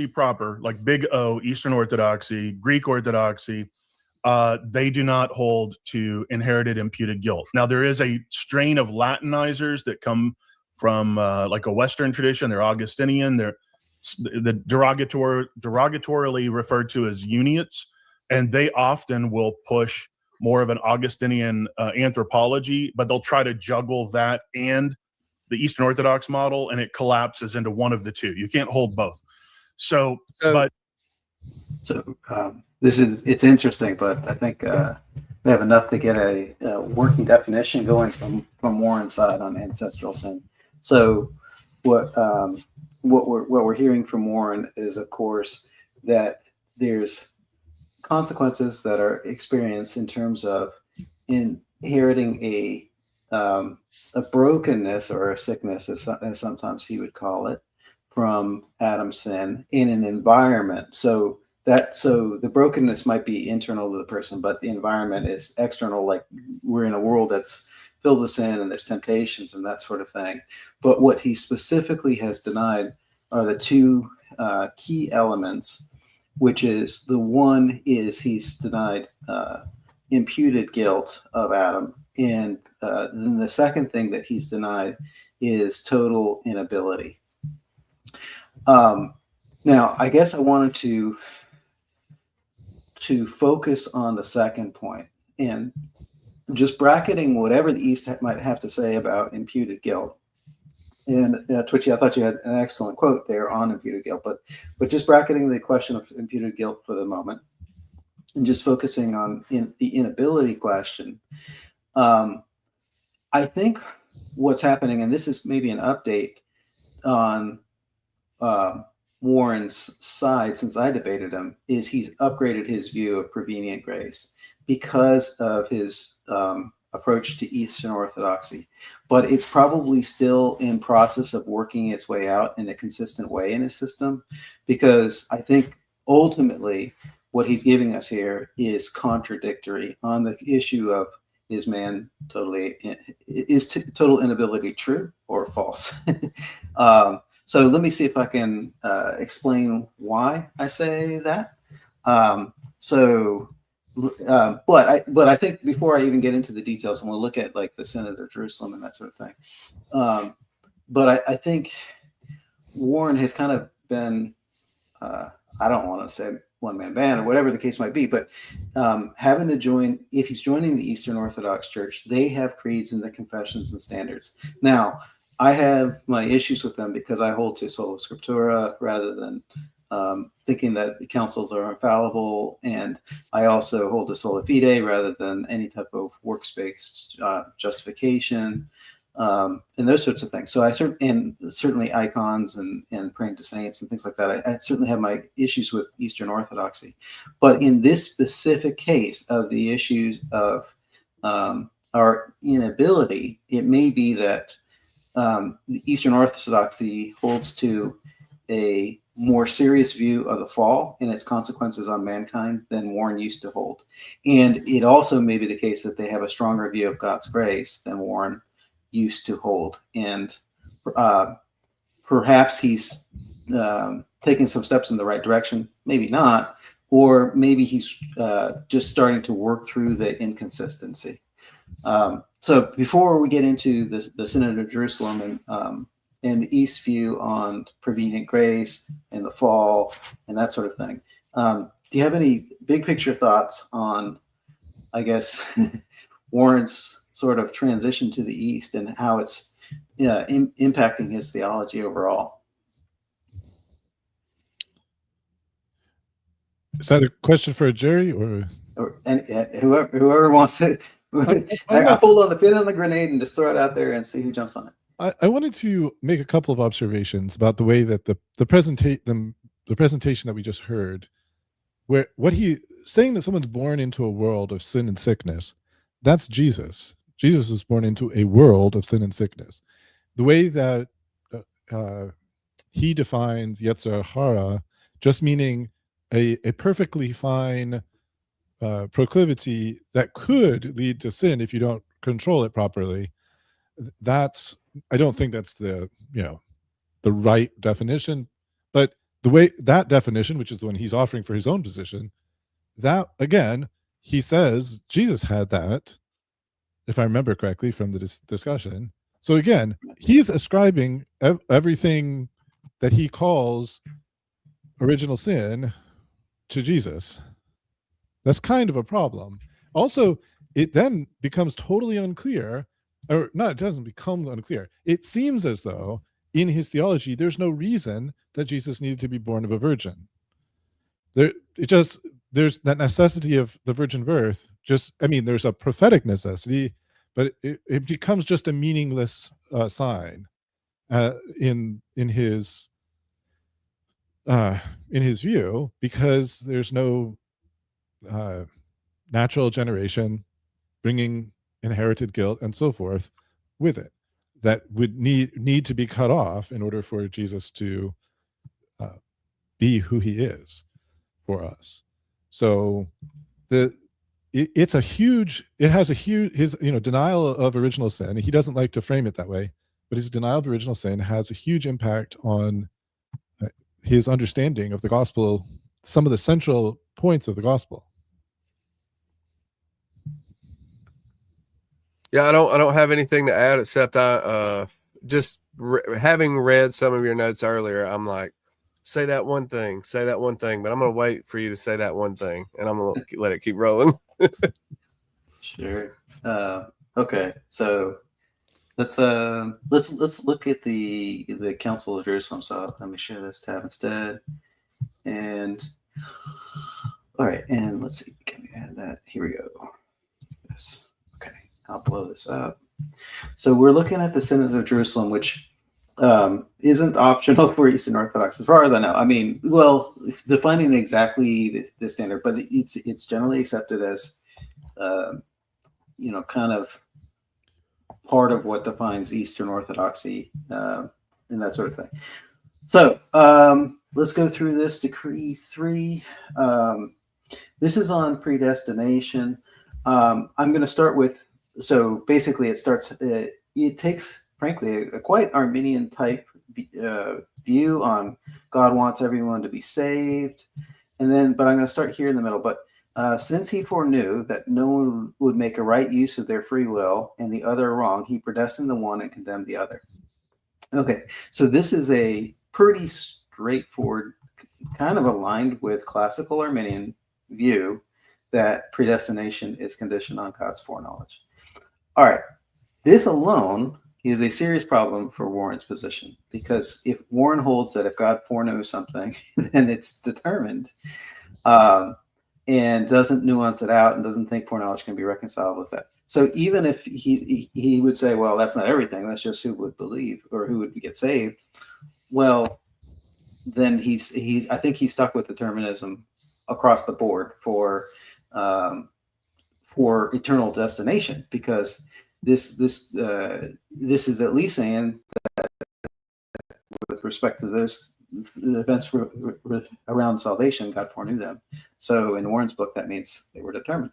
proper, like big O, Eastern Orthodoxy, Greek Orthodoxy, they do not hold to inherited imputed guilt. Now there is a strain of Latinizers that come from like a Western tradition. They're Augustinian. They're the derogatorily referred to as Uniates, and they often will push more of an Augustinian anthropology, but they'll try to juggle that and the Eastern Orthodox model, and it collapses into one of the two. You can't hold both. So it's interesting, but I think we have enough to get a working definition going from Warren's side on ancestral sin. So what we're hearing from Warren is, of course, that there's consequences that are experienced in terms of inheriting a brokenness or a sickness, as sometimes he would call it, from Adam's sin in an environment. So the brokenness might be internal to the person, but the environment is external. Like we're in a world that's filled with sin and there's temptations and that sort of thing. But what he specifically has denied are the two key elements, which is the one is he's denied imputed guilt of Adam. And then the second thing that he's denied is total inability. Now, I guess I wanted to focus on the second point and just bracketing whatever the East might have to say about imputed guilt. And Twitchy, I thought you had an excellent quote there on imputed guilt, but just bracketing the question of imputed guilt for the moment and just focusing on the inability question. I think what's happening, and this is maybe an update on Warren's side since I debated him, is he's upgraded his view of prevenient grace because of his approach to Eastern Orthodoxy. But it's probably still in process of working its way out in a consistent way in his system, because I think ultimately what he's giving us here is contradictory on the issue of is total inability true or false? So let me see if I can explain why I say that. But I think before I even get into the details, and we'll look at like the Synod of Jerusalem and that sort of thing. But I think Warren has kind of been, I don't want to say one-man band or whatever the case might be. But having to join, if he's joining the Eastern Orthodox Church, they have creeds and the confessions and standards. Now, I have my issues with them because I hold to sola scriptura rather than thinking that the councils are infallible, and I also hold to sola fide rather than any type of works-based justification, and those sorts of things. So certainly icons and praying to saints and things like that. I certainly have my issues with Eastern Orthodoxy, but in this specific case of the issues of our inability, it may be that the Eastern Orthodoxy holds to a more serious view of the fall and its consequences on mankind than Warren used to hold. And it also may be the case that they have a stronger view of God's grace than Warren used to hold. And perhaps he's taking some steps in the right direction, maybe not, or maybe he's just starting to work through the inconsistency. So before we get into the Synod of Jerusalem and the East view on prevenient grace and the fall and that sort of thing, do you have any big picture thoughts on, I guess, Warren's sort of transition to the East and how it's impacting his theology overall? Is that a question for Jerry or whoever wants it? I pulled on the pin on the grenade and just throw it out there and see who jumps on it. I wanted to make a couple of observations about the way that the presentation that we just heard, where what he saying that someone's born into a world of sin and sickness, that's Jesus. Jesus was born into a world of sin and sickness. The way that he defines Yetzer Hara, just meaning a perfectly fine proclivity that could lead to sin if you don't control it properly. I don't think that's the right definition, but the way that definition, which is the one he's offering for his own position, that again, he says Jesus had that, if I remember correctly from the discussion. So again, he's ascribing everything that he calls original sin to Jesus. That's kind of a problem. Also, it then becomes totally unclear, or not, it doesn't become unclear. It seems as though in his theology, there's no reason that Jesus needed to be born of a virgin. There's that necessity of the virgin birth. There's a prophetic necessity, but it becomes just a meaningless sign in his view, because there's no natural generation bringing inherited guilt and so forth with it that would need to be cut off in order for Jesus to be who he is for us. So his denial of original sin, he doesn't like to frame it that way, but his denial of original sin has a huge impact on his understanding of the gospel, some of the central points of the gospel. Yeah, I don't have anything to add except having read some of your notes earlier, I'm like, say that one thing, but I'm going to wait for you to say that one thing, and I'm going to let it keep rolling. Sure. Okay. So let's look at the Council of Jerusalem. So let me share this tab instead. And all right, and let's see, can we add that? Here we go. Yes. Okay, I'll blow this up. So we're looking at the Synod of Jerusalem, which isn't optional for Eastern Orthodox, as far as I know. I mean, well, defining exactly the standard, but it's generally accepted as kind of part of what defines Eastern Orthodoxy and that sort of thing. So let's go through this. Decree 3. This is on predestination. I'm going to start with, so basically it takes, frankly, a quite Arminian type view on God wants everyone to be saved. But I'm going to start here in the middle. But since he foreknew that no one would make a right use of their free will and the other wrong, he predestined the one and condemned the other. Okay, so this is a pretty straightforward kind of aligned with classical Arminian view that predestination is conditioned on God's foreknowledge. All right, this alone is a serious problem for Warren's position, because if Warren holds that if God foreknows something, then it's determined, and doesn't nuance it out and doesn't think foreknowledge can be reconciled with that. So even if he would say, well, that's not everything, that's just who would believe or who would get saved, well, then I think he's stuck with determinism across the board for eternal destination, because this is at least saying that with respect to those events around salvation, God foreknew them. So in Warren's book, that means they were determined.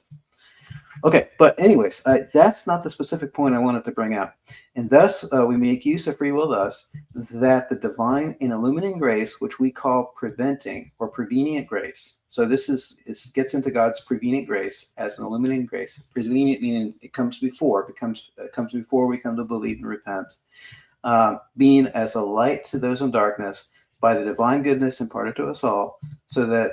Okay, but anyways, that's not the specific point I wanted to bring out. And thus, we make use of free will thus, that the divine and illuminating grace, which we call preventing or prevenient grace. So this gets into God's prevenient grace as an illuminating grace. Prevenient meaning it comes before we come to believe and repent. Being as a light to those in darkness by the divine goodness imparted to us all, so that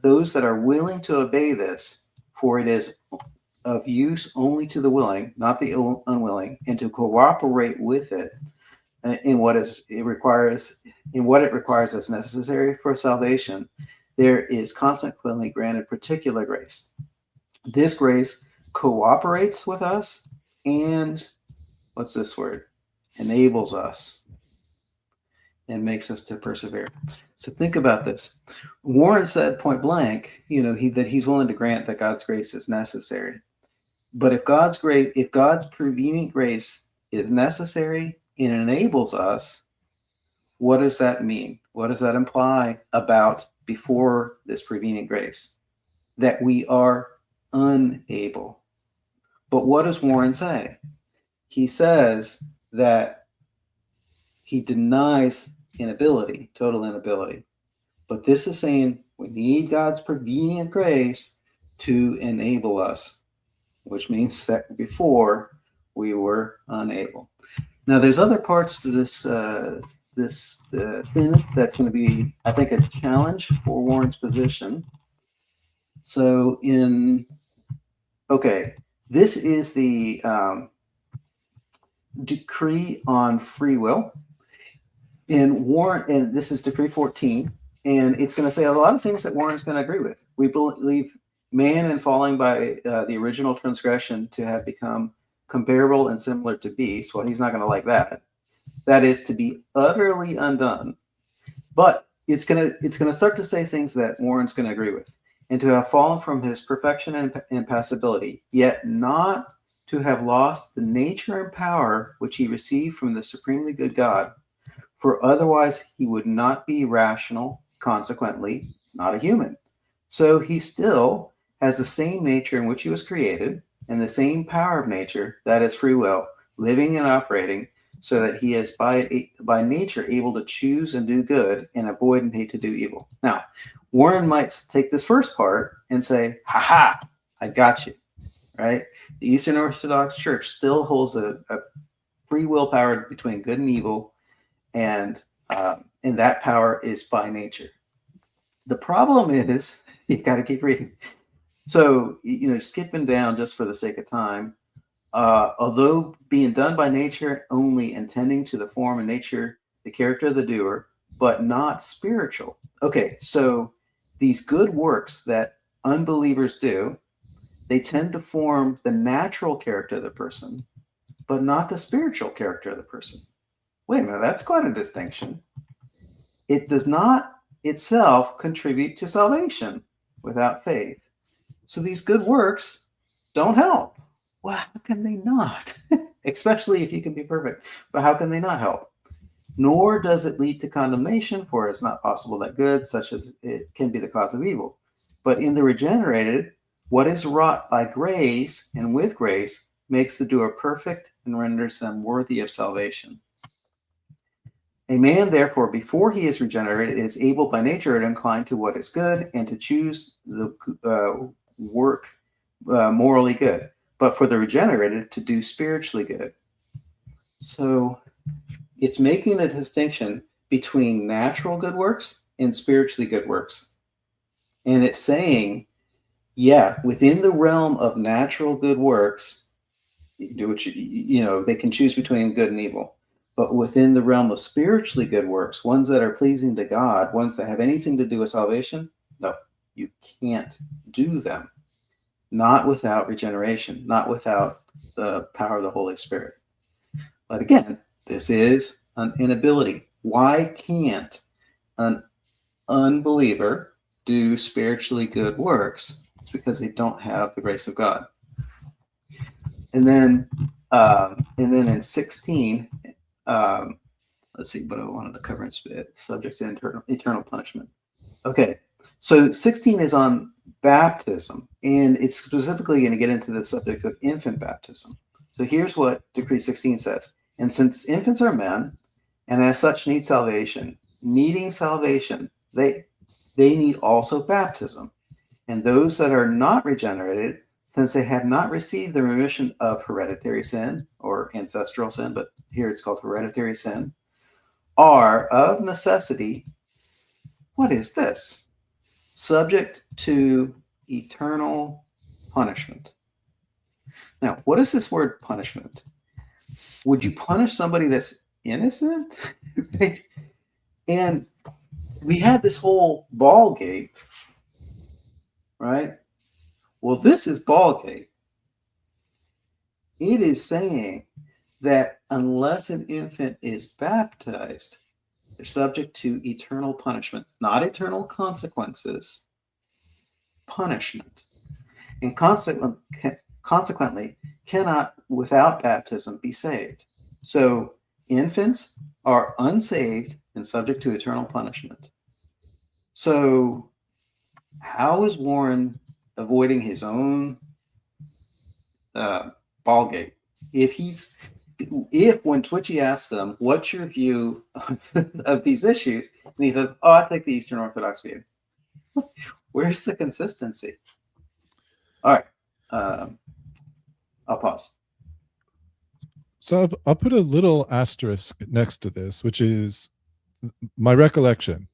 those that are willing to obey this, for it is of use only to the willing, not the unwilling, and to cooperate with it in what it requires as necessary for salvation, there is consequently granted particular grace. This grace cooperates with us and, what's this word? Enables us and makes us to persevere. So think about this. Warren said point blank, that he's willing to grant that God's grace is necessary. But if God's prevenient grace is necessary and enables us, what does that mean? What does that imply about before this prevenient grace? That we are unable. But what does Warren say? He says that he denies inability, total inability. But this is saying we need God's prevenient grace to enable us, which means that before we were unable. Now, there's other parts to this thing that's going to be, I think, a challenge for Warren's position. So this is the decree on free will. And this is decree 14, and it's going to say a lot of things that Warren's going to agree with. We believe man in falling by the original transgression to have become comparable and similar to beasts. Well, he's not going to like that. That is to be utterly undone. But it's going to start to say things that Warren's going to agree with, and to have fallen from his perfection and impassibility, yet not to have lost the nature and power which he received from the supremely good God. For otherwise he would not be rational, consequently not a human. So he still has the same nature in which he was created, and the same power of nature, that is free will, living and operating, so that he is by nature able to choose and do good and avoid and hate to do evil. Now, Warren might take this first part and say, ha, I got you, right? The Eastern Orthodox Church still holds a free will power between good and evil, and that power is by nature. The problem is, you got to keep reading. So, skipping down just for the sake of time, although being done by nature only, intending to the form and nature, the character of the doer, but not spiritual. Okay, so these good works that unbelievers do, they tend to form the natural character of the person, but not the spiritual character of the person. Wait a minute, that's quite a distinction. It does not itself contribute to salvation without faith. So these good works don't help. Well, how can they not? Especially if you can be perfect. But how can they not help? Nor does it lead to condemnation, for it's not possible that good, such as it, can be the cause of evil. But in the regenerated, what is wrought by grace and with grace makes the doer perfect and renders them worthy of salvation. A man, therefore, before he is regenerated, is able by nature to incline to what is good and to choose the work morally good, but for the regenerated to do spiritually good. So it's making a distinction between natural good works in spiritually good works. And it's saying, yeah, within the realm of natural good works, you can do what they can choose between good and evil. But within the realm of spiritually good works, ones that are pleasing to God, ones that have anything to do with salvation, no, you can't do them. Not without regeneration, not without the power of the Holy Spirit. But again, this is an inability. Why can't an unbeliever do spiritually good works? It's because they don't have the grace of God. And then in 16, let's see what I wanted to cover in subject to eternal punishment. Okay, so 16 is on baptism, and it's specifically going to get into the subject of infant baptism. So here's what Decree 16 says. And since infants are men, and as such need salvation, needing salvation, they need also baptism. And those that are not regenerated, since they have not received the remission of hereditary sin or ancestral sin, but here it's called hereditary sin, are of necessity, what is this? Subject to eternal punishment. Now, what is this word punishment? Would you punish somebody that's innocent? Right? And we had this whole ball gate, right? Well, this is ball gate. It is saying that unless an infant is baptized, they're subject to eternal punishment, not eternal consequences, punishment. And consequently, cannot, without baptism, be saved. So infants are unsaved and subject to eternal punishment. So how is Warren avoiding his own ball gate? If when Twitchy asks them, what's your view of these issues? And he says, oh, I take the Eastern Orthodox view. Where's the consistency? All right. I'll pause. So I'll put a little asterisk next to this, which is my recollection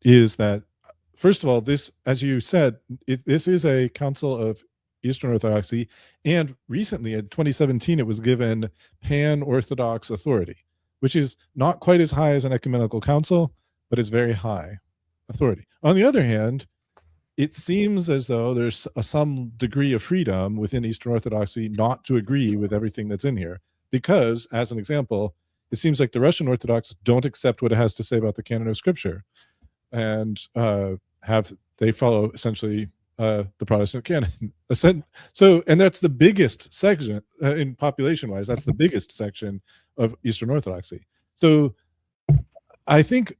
is that, first of all, this, as you said, this is a council of Eastern Orthodoxy, and recently in 2017 it was given pan-Orthodox authority, which is not quite as high as an ecumenical council, but it's very high authority. On the other hand, it seems as though there's some degree of freedom within Eastern Orthodoxy not to agree with everything that's in here, because, as an example, it seems like the Russian Orthodox don't accept what it has to say about the canon of Scripture, and they follow essentially the Protestant canon. So, and that's the biggest section in population-wise. That's the biggest section of Eastern Orthodoxy. So, I think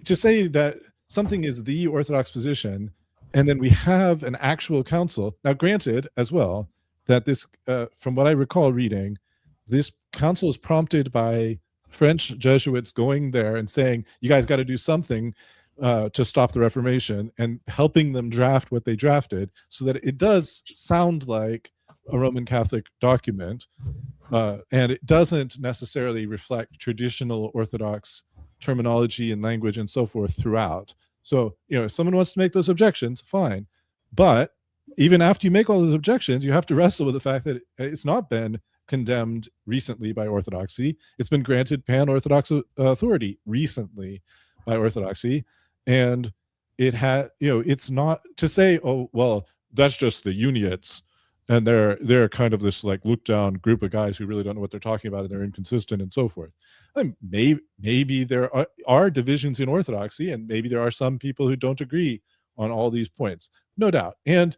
to say that something is the Orthodox position, and then we have an actual council. Now, granted, as well, that this, from what I recall reading, this council is prompted by French Jesuits going there and saying, you guys got to do something to stop the Reformation, and helping them draft what they drafted, so that it does sound like a Roman Catholic document, and it doesn't necessarily reflect traditional Orthodox terminology and language and so forth throughout. So, if someone wants to make those objections, fine. But even after you make all those objections, you have to wrestle with the fact that it's not been condemned recently by Orthodoxy. It's been granted pan-Orthodox authority recently by Orthodoxy. And it had, it's not to say, oh, well, that's just the Uniates, and they're kind of this like looked down group of guys who really don't know what they're talking about, and they're inconsistent and so forth. And maybe there are divisions in Orthodoxy, and maybe there are some people who don't agree on all these points, no doubt. And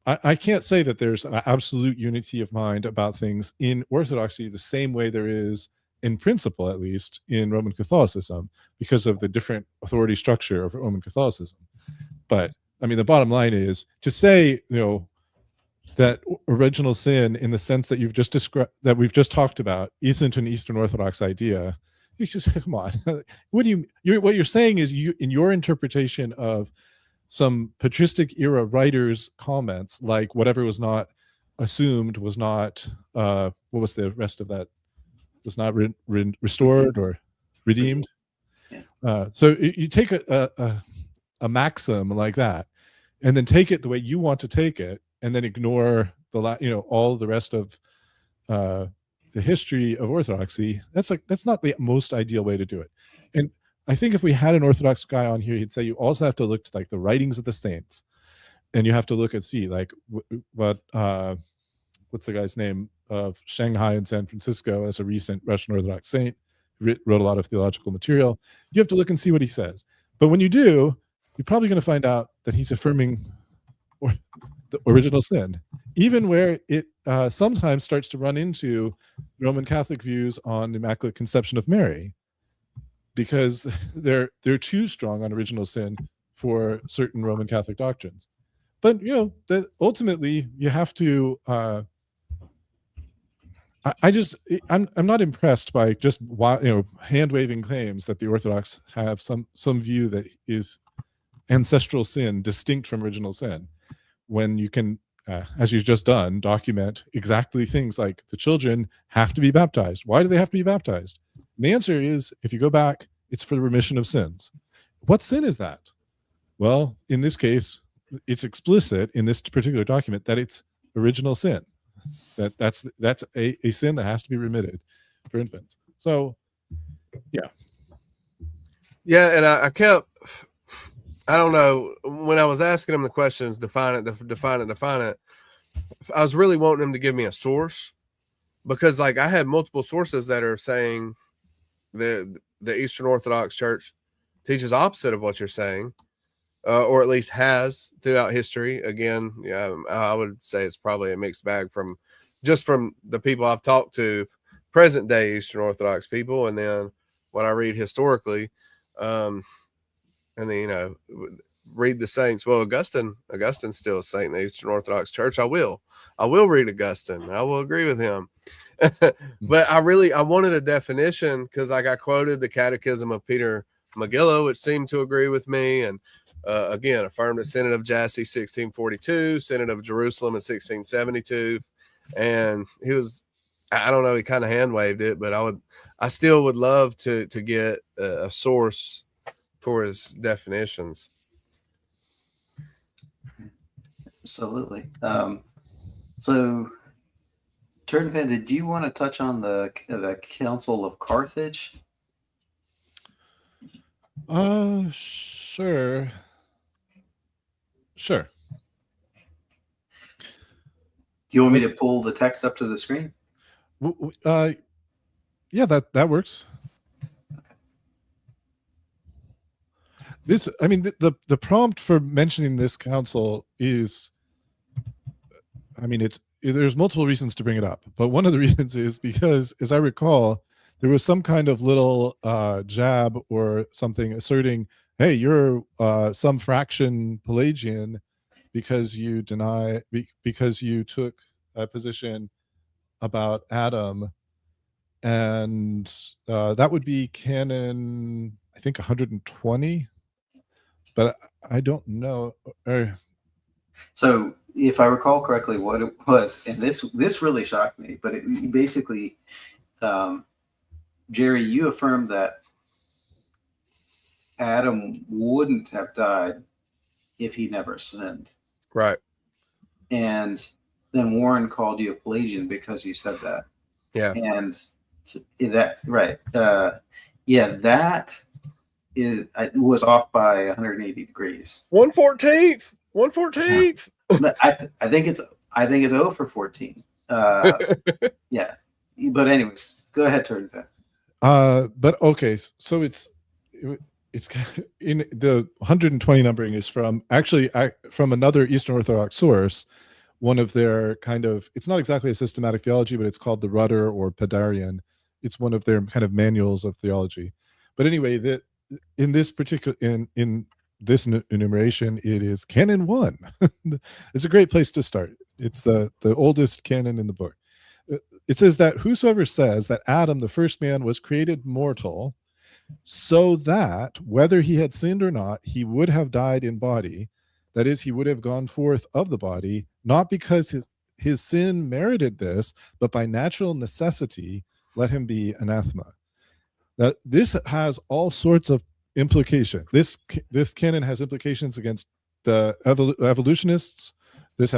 I can't say that there's absolute unity of mind about things in Orthodoxy the same way there is, in principle at least, in Roman Catholicism, because of the different authority structure of Roman Catholicism. But I mean, the bottom line is to say, that original sin, in the sense that you've just described, that we've just talked about, isn't an Eastern Orthodox idea. It's just, come on. What you're saying is, in your interpretation of some patristic era writers' comments, like whatever was not assumed was not, what was the rest of that? Was not restored or redeemed. So you take a maxim like that, and then take it the way you want to take it, and then ignore all the rest of the history of Orthodoxy. That's not the most ideal way to do it. And I think if we had an Orthodox guy on here, he'd say you also have to look to like the writings of the saints, and you have to look and see like what what's the guy's name of Shanghai and San Francisco as a recent Russian Orthodox saint, wrote a lot of theological material. You have to look and see what he says. But when you do, you're probably going to find out that he's affirming the original sin, even where it sometimes starts to run into Roman Catholic views on the Immaculate Conception of Mary, because they're too strong on original sin for certain Roman Catholic doctrines. But that ultimately you have to. I'm not impressed by just hand waving claims that the Orthodox have some view that is ancestral sin distinct from original sin, when you can, as you've just done, document exactly things like the children have to be baptized. Why do they have to be baptized? And the answer is, if you go back, it's for the remission of sins. What sin is that? Well, in this case, it's explicit in this particular document that it's original sin. That's a sin that has to be remitted for infants. So, yeah. And I kept, I don't know, when I was asking him the questions, define it, I was really wanting him to give me a source, because like I had multiple sources that are saying the Eastern Orthodox Church teaches opposite of what you're saying, or at least has throughout history. Again, I would say it's probably a mixed bag from the people I've talked to, present day Eastern Orthodox people, and then what I read historically, and then read the saints. Well, Augustine's still a saint in the Eastern Orthodox Church. I will read Augustine. I will agree with him. But I wanted a definition, because like I quoted the Catechism of Peter Magillo, which seemed to agree with me, and again affirmed the Synod of Jassy 1642, Synod of Jerusalem in 1672, and he was, I don't know, he kind of hand waved it, but I still would love to get a source for his definitions. Absolutely. So, Turnpen, did you want to touch on the Council of Carthage? Sure. Do you want me to pull the text up to the screen? Yeah, that works. This, I mean, the prompt for mentioning this council is, I mean, there's multiple reasons to bring it up, but one of the reasons is because, as I recall, there was some kind of little jab or something asserting, hey, you're some fraction Pelagian because you took a position about Adam, and that would be canon, I think 120, but I don't know. So if I recall correctly, what it was, and this really shocked me, but it basically, Jerry, you affirmed that Adam wouldn't have died if he never sinned. Right. And then Warren called you a Pelagian because you said that. Yeah. And that, right. That was off by 180 degrees. 1/14th. I think it's 0 for 14. Yeah. But anyways, go ahead, Turnpen. But okay, so it's in the 120 numbering is from another Eastern Orthodox source, one of their kind of, it's not exactly a systematic theology, but it's called the Rudder or Pedarian. It's one of their kind of manuals of theology. But anyway, in this particular in this enumeration, it is canon 1. It's a great place to start. It's the oldest canon in the book. It says that whosoever says that Adam, the first man, was created mortal, so that whether he had sinned or not, he would have died in body. That is, he would have gone forth of the body, not because his sin merited this, but by natural necessity, let him be anathema. That this has all sorts of implication. This canon has implications against the evolutionists. It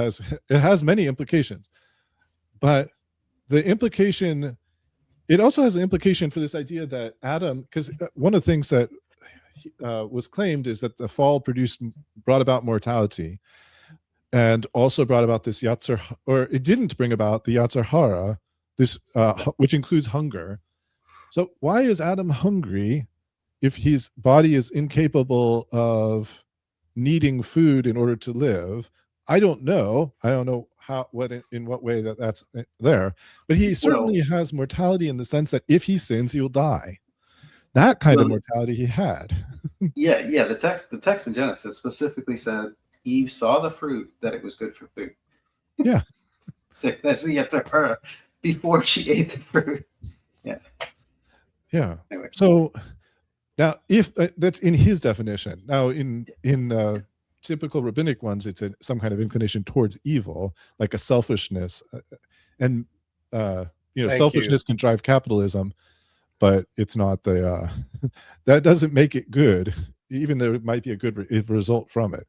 has many implications, but the implication, it also has an implication for this idea that Adam, because one of the things that was claimed is that the fall brought about mortality, and also brought about this Yatzer, or it didn't bring about the Yatzer Hara, this which includes hunger. So why is Adam hungry if his body is incapable of needing food in order to live? I don't know. I don't know in what way that's there, but he certainly has mortality in the sense that if he sins, he will die. That kind of mortality he had. Yeah. The text in Genesis specifically said Eve saw the fruit that it was good for food. Yeah. So that's the Yetzer Hara before she ate the fruit. Yeah. Yeah. Anyway. So now, if that's in his definition, now in typical rabbinic ones, it's some kind of inclination towards evil, like a selfishness, and selfishness can drive capitalism, but it's not the that doesn't make it good, even though it might be a good result from it.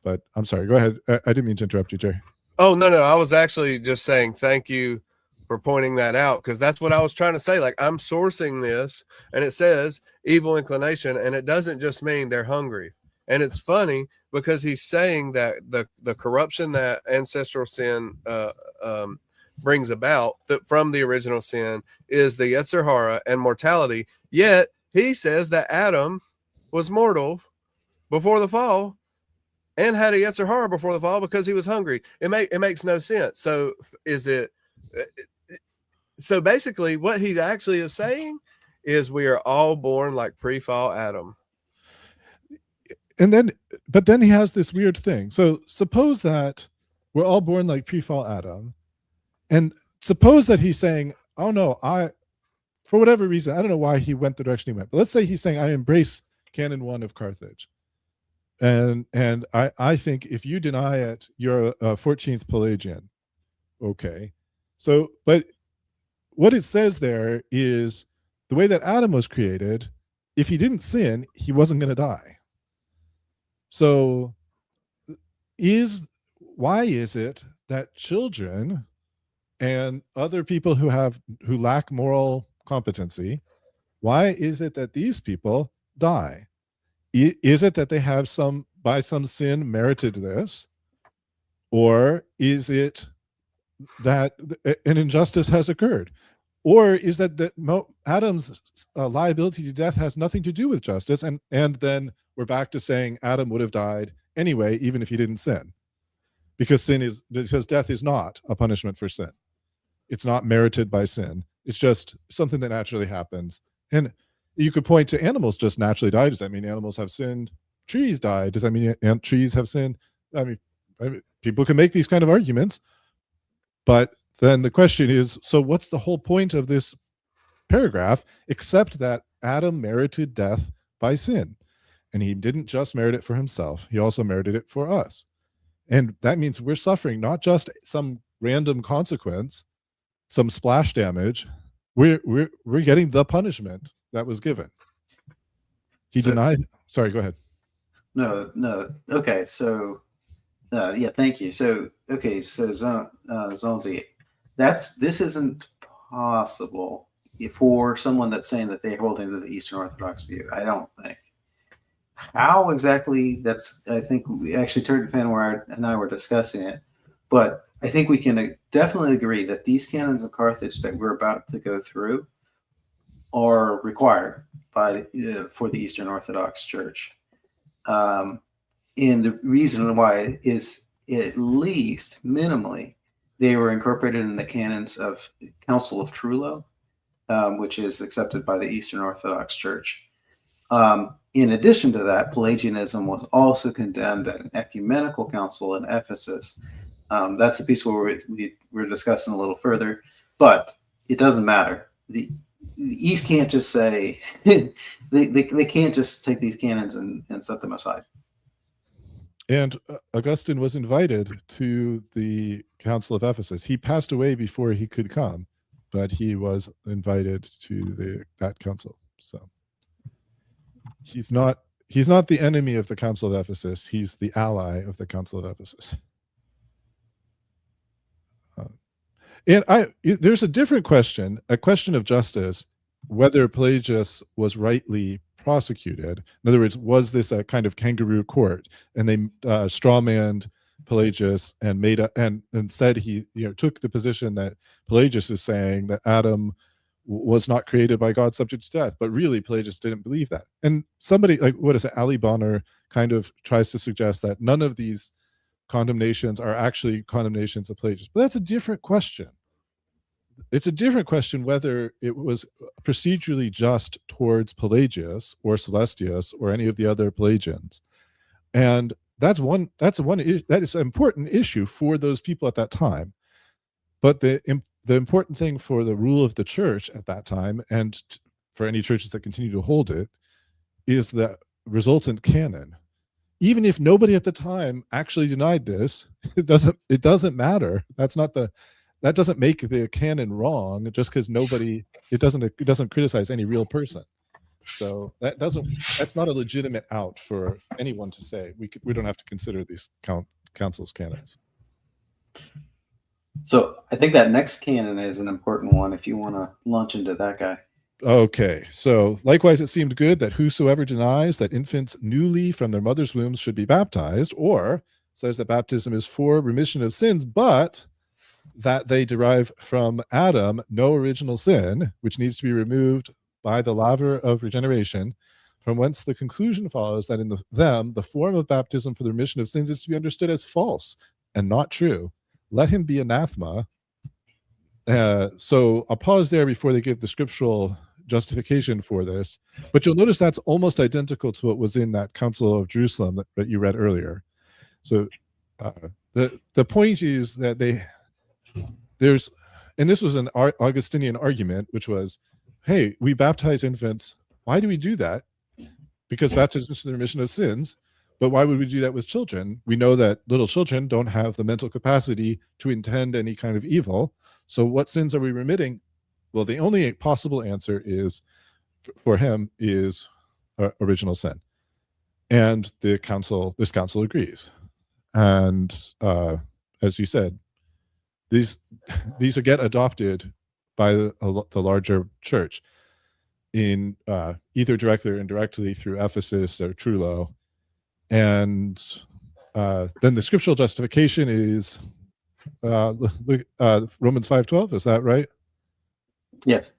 But I'm sorry, go ahead. I didn't mean to interrupt you, Jerry. Oh, no, I was actually just saying thank you for pointing that out, because that's what I was trying to say. Like, I'm sourcing this, and it says evil inclination, and it doesn't just mean they're hungry. And it's funny because he's saying that the corruption that ancestral sin brings about from the original sin is the Yetzer Hara and mortality. Yet he says that Adam was mortal before the fall and had a Yetzer Hara before the fall because he was hungry. It makes no sense. So so basically what he actually is saying is we are all born like pre-fall Adam. But then he has this weird thing. So suppose that we're all born like pre-fall Adam, and suppose that he's saying, oh no, for whatever reason, I don't know why he went the direction he went, but let's say he's saying, I embrace canon 1 of Carthage. And I think if you deny it, you're a 14th Pelagian. Okay. So, but what it says there is the way that Adam was created, if he didn't sin, he wasn't going to die. So why is it that children and other people who lack moral competency, why is it that these people die? Is it that they have by some sin merited this? Or is it that an injustice has occurred? Or is that Adam's liability to death has nothing to do with justice, and then we're back to saying Adam would have died anyway, even if he didn't sin, because death is not a punishment for sin. It's not merited by sin. It's just something that naturally happens. And you could point to animals just naturally die. Does that mean animals have sinned? Trees die. Does that mean trees have sinned? I mean, people can make these kind of arguments, but then the question is, so what's the whole point of this paragraph except that Adam merited death by sin? And he didn't just merit it for himself. He also merited it for us. And that means we're suffering not just some random consequence, some splash damage. We're getting the punishment that was given. He denied. Sorry, go ahead. No. Okay, so yeah, thank you. So okay, so Zonzi, this isn't possible for someone that's saying that they're holding to the Eastern Orthodox view. I don't think. How exactly? I think we actually Tfan and I were discussing it, but I think we can definitely agree that these canons of Carthage that we're about to go through are required for the Eastern Orthodox Church. And the reason why is, at least minimally, they were incorporated in the canons of Council of Trullo, which is accepted by the Eastern Orthodox Church. In addition to that, Pelagianism was also condemned at an ecumenical council in Ephesus. That's a piece where we're discussing a little further, but it doesn't matter. The East can't just say they can't just take these canons and set them aside. And Augustine was invited to the Council of Ephesus. He passed away before he could come, but he was invited to that council. So he's not the enemy of the Council of Ephesus. He's the ally of the Council of Ephesus. And there's a different question, a question of justice, whether Pelagius was rightly prosecuted. In other words, was this a kind of kangaroo court, and they strawmanned Pelagius and and said he took the position that Pelagius is saying, that Adam was not created by God subject to death, but really Pelagius didn't believe that. And somebody like, what is it, Ali Bonner kind of tries to suggest that none of these condemnations are actually condemnations of Pelagius. But that's a different question. It's a different question whether it was procedurally just towards Pelagius or Celestius or any of the other Pelagians. And that is an important issue for those people at that time. But the important thing for the rule of the church at that time, and for any churches that continue to hold it, is the resultant canon. Even if nobody at the time actually denied this, it doesn't matter. That doesn't make the canon wrong just because it doesn't criticize any real person. So that's not a legitimate out for anyone to say we don't have to consider these council's canons. So I think that next canon is an important one if you want to launch into that guy. Okay, so likewise it seemed good that whosoever denies that infants newly from their mother's wombs should be baptized, or says that baptism is for remission of sins, but that they derive from Adam no original sin, which needs to be removed by the laver of regeneration, from whence the conclusion follows that in the form of baptism for the remission of sins is to be understood as false and not true. Let him be anathema. So I'll pause there before they give the scriptural justification for this, but you'll notice that's almost identical to what was in that Council of Jerusalem that you read earlier. So the point is that and this was an Augustinian argument, which was, hey, we baptize infants. Why do we do that? Because baptism is for the remission of sins. But why would we do that with children? We know that little children don't have the mental capacity to intend any kind of evil. So what sins are we remitting? Well, the only possible answer is, for him, is original sin. And this council agrees. And as you said, these get adopted by the larger church in either directly or indirectly through Ephesus or Trullo. And then the scriptural justification is Romans 5:12. Is that right? Yes.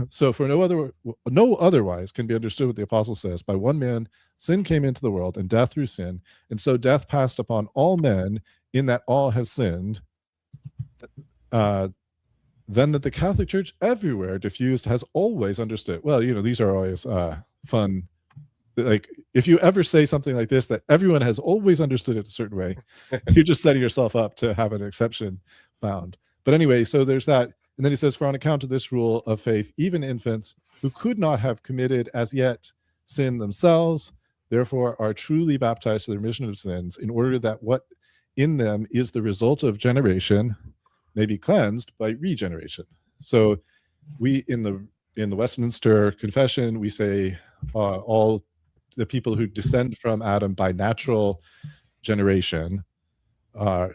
So for no otherwise can be understood what the apostle says. By one man sin came into the world, and death through sin, and so death passed upon all men, in that all have sinned. Then that the Catholic Church everywhere diffused has always understood. Well, these are always fun. Like, if you ever say something like this, that everyone has always understood it a certain way, you're just setting yourself up to have an exception found. But anyway, so there's that. And then he says, for on account of this rule of faith, even infants who could not have committed as yet sin themselves, therefore are truly baptized for the remission of sins, in order that what in them is the result of generation may be cleansed by regeneration. So we in the Westminster Confession, we say all the people who descend from Adam by natural generation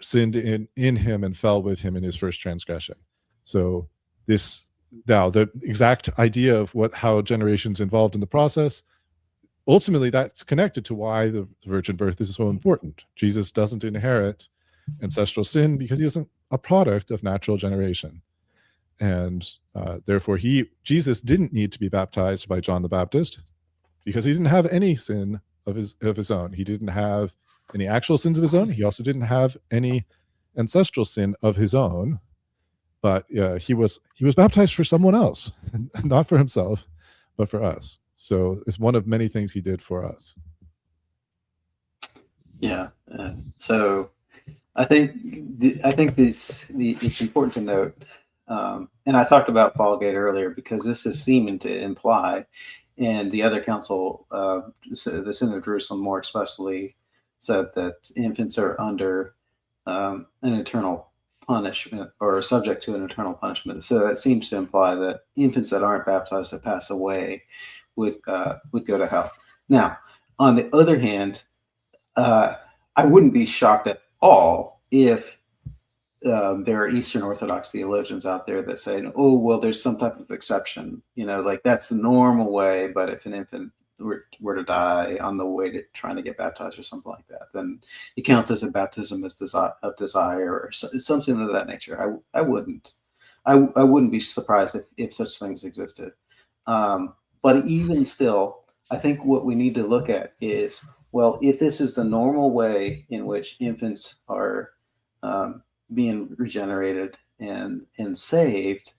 sinned in him and fell with him in his first transgression. So the exact idea of how generation's involved in the process, ultimately that's connected to why the virgin birth is so important. Jesus doesn't inherit ancestral sin because he isn't a product of natural generation. And therefore Jesus didn't need to be baptized by John the Baptist because he didn't have any sin of his own. He didn't have any actual sins of his own. He also didn't have any ancestral sin of his own. But he was baptized for someone else, not for himself, but for us. So it's one of many things he did for us. Yeah. So I think it's important to note, and I talked about Paulgate earlier because this is seeming to imply, and the other council, the Synod of Jerusalem more expressly said that infants are under an eternal punishment or are subject to an eternal punishment. So that seems to imply that infants that aren't baptized that pass away would go to hell. Now, on the other hand, I wouldn't be shocked at all if there are Eastern Orthodox theologians out there that say, oh, well, there's some type of exception, like that's the normal way. But if an infant were to die on the way to trying to get baptized or something like that, then it counts as a baptism of desire or something of that nature. I wouldn't be surprised if such things existed. But even still, I think what we need to look at is, well, if this is the normal way in which infants are being regenerated and saved,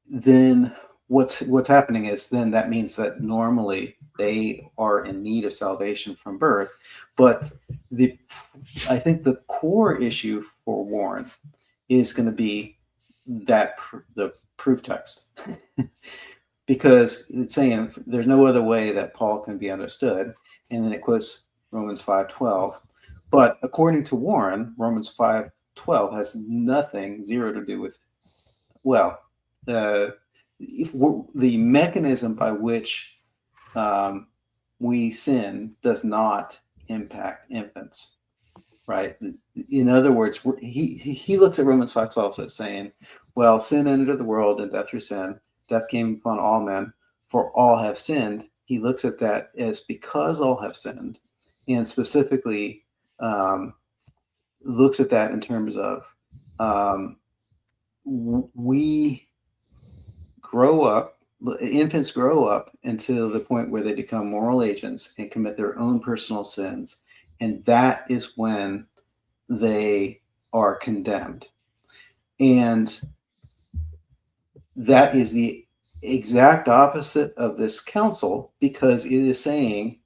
then what's happening is then that means that normally they are in need of salvation from birth. But I think the core issue for Warren is going to be that the proof text. Because it's saying there's no other way that Paul can be understood. And then it quotes Romans 5:12. But according to Warren, Romans 5:12 has zero to do with, the mechanism by which we sin does not impact infants, right? In other words, he looks at Romans 5:12 as saying, well, sin entered the world and death through sin. Death came upon all men, for all have sinned. He looks at that as because all have sinned, and specifically looks at that in terms of we grow up, infants grow up until the point where they become moral agents and commit their own personal sins. And that is when they are condemned. And that is the exact opposite of this counsel, because it is saying,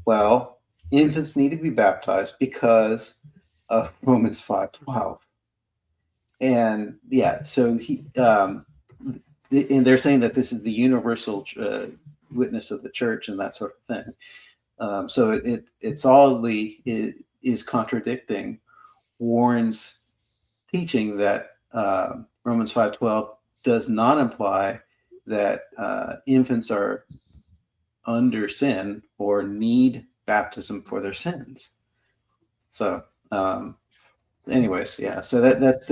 well, infants need to be baptized because of Romans 5:12. And so and they're saying that this is the universal witness of the church and that sort of thing. So it solidly is contradicting Warren's teaching that Romans 5:12 does not imply that infants are under sin or need baptism for their sins. So anyways, so that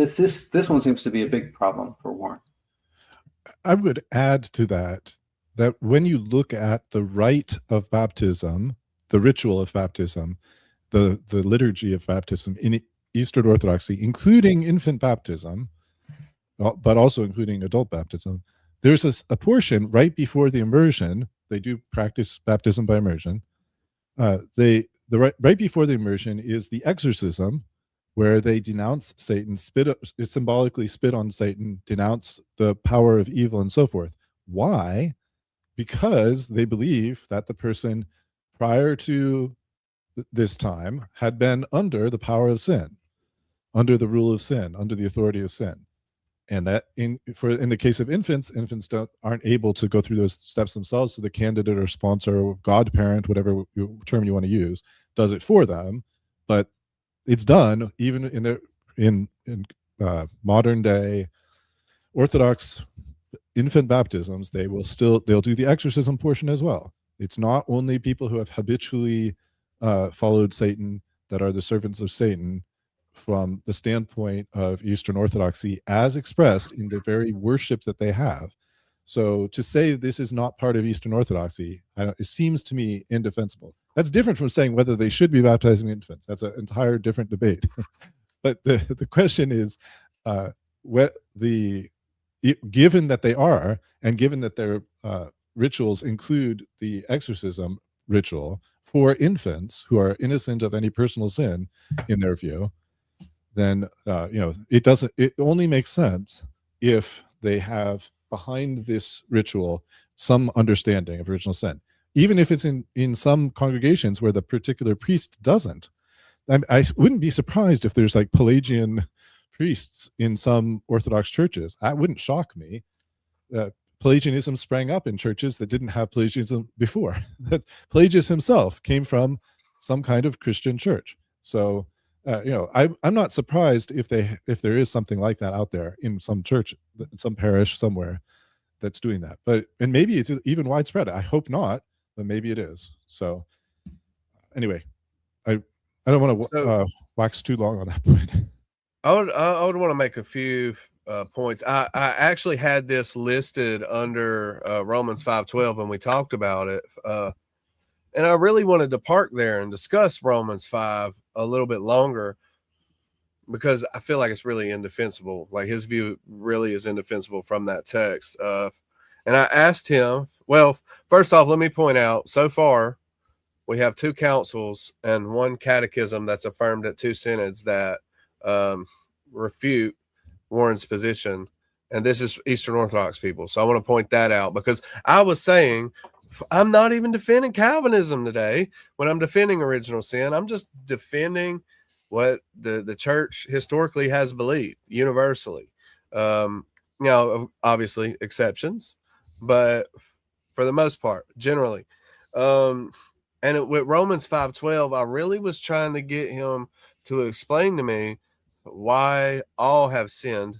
this one seems to be a big problem for Warren. I would add to that when you look at the rite of baptism, the ritual of baptism, the liturgy of baptism in Eastern Orthodoxy, including infant baptism, but also including adult baptism, there's a portion right before the immersion. They do practice baptism by immersion. Right before the immersion is the exorcism, where they denounce Satan, symbolically spit on Satan, denounce the power of evil and so forth. Why? Because they believe that the person prior to this time had been under the power of sin, under the rule of sin, under the authority of sin. And that in the case of infants aren't able to go through those steps themselves. So the candidate or sponsor or godparent, whatever term you want to use, does it for them. But it's done even in modern day Orthodox infant baptisms. They'll do the exorcism portion as well. It's not only people who have habitually followed Satan that are the servants of Satan from the standpoint of Eastern Orthodoxy as expressed in the very worship that they have. So to say this is not part of Eastern Orthodoxy, it seems to me indefensible. That's different from saying whether they should be baptizing infants. That's an entire different debate. But the question is, given that they are, and given that their rituals include the exorcism ritual for infants who are innocent of any personal sin, in their view, then it only makes sense if they have behind this ritual some understanding of original sin, even if it's in some congregations where the particular priest doesn't. I wouldn't be surprised if there's like Pelagian priests in some Orthodox churches. That wouldn't shock me. Pelagianism sprang up in churches that didn't have Pelagianism before. That Pelagius himself came from some kind of Christian church. So I'm not surprised if there is something like that out there in some church, in some parish somewhere that's doing that. And maybe it's even widespread. I hope not, but maybe it is. So anyway, I don't want to wax too long on that point. I would want to make a few points. I actually had this listed under Romans 5:12 when we talked about it. And I really wanted to park there and discuss Romans 5 a little bit longer because I feel like it's really indefensible. Like his view really is indefensible from that text. And I asked him, well, first off, let me point out, so far, we have 2 councils and 1 catechism that's affirmed at 2 synods that refute Warren's position. And this is Eastern Orthodox people. So I want to point that out because I was saying, I'm not even defending Calvinism today when I'm defending original sin. I'm just defending what the church historically has believed universally. Obviously exceptions, but for the most part, generally. With Romans 5:12, I really was trying to get him to explain to me why all have sinned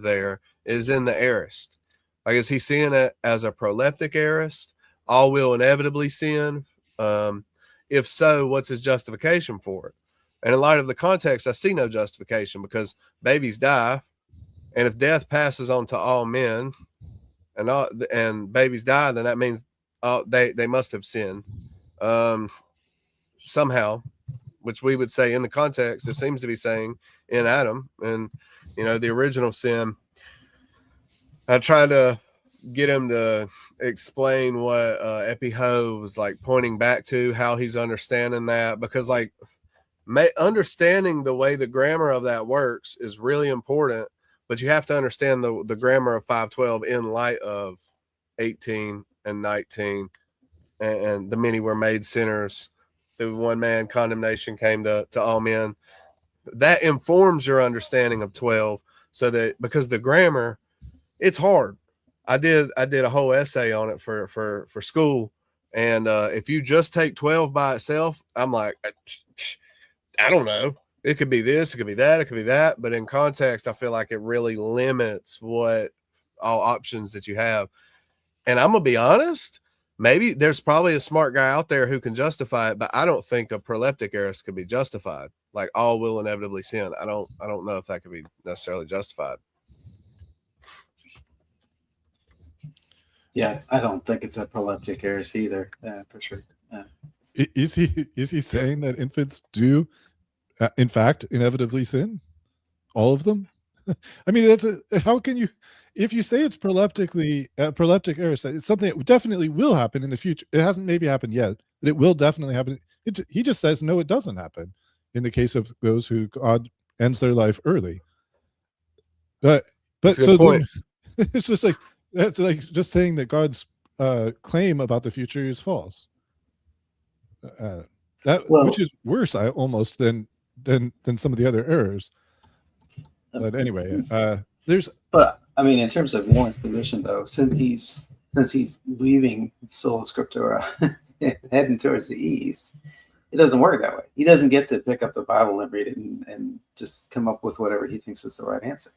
there is in the aorist. Like, is he seeing it as a proleptic aorist? All will inevitably sin. If so, what's his justification for it? And in light of the context, I see no justification because babies die. And if death passes on to all men and babies die, then that means they must have sinned somehow, which we would say in the context, it seems to be saying in Adam and, the original sin. I tried to get him to explain what Epiho was like pointing back to, how he's understanding that, because like understanding the way the grammar of that works is really important, but you have to understand the grammar of 5:12 in light of 18 and 19 and the many were made sinners. Through one man condemnation came to all men. That informs your understanding of 12, so that because the grammar, it's hard. I did a whole essay on it for school, and if you just take 12 by itself, I'm like, I don't know. It could be this, it could be that, it could be that, but in context, I feel like it really limits what all options that you have. And I'm gonna be honest, maybe there's probably a smart guy out there who can justify it, but I don't think a proleptic aorist could be justified. Like all will inevitably sin. I don't know if that could be necessarily justified. Yeah, I don't think it's a proleptic aorist either, for sure. Is he saying that infants do, in fact, inevitably sin? All of them? I mean, how can you, if you say it's proleptic aorist, it's something that definitely will happen in the future. It hasn't maybe happened yet, but it will definitely happen. He just says, no, it doesn't happen in the case of those who God ends their life early. But so then, it's just like, that's like just saying that God's claim about the future is false. Which is worse, almost than some of the other errors. But anyway, But I mean, in terms of Warren's position, though, since he's leaving sola scriptura, heading towards the east, it doesn't work that way. He doesn't get to pick up the Bible and read it and just come up with whatever he thinks is the right answer.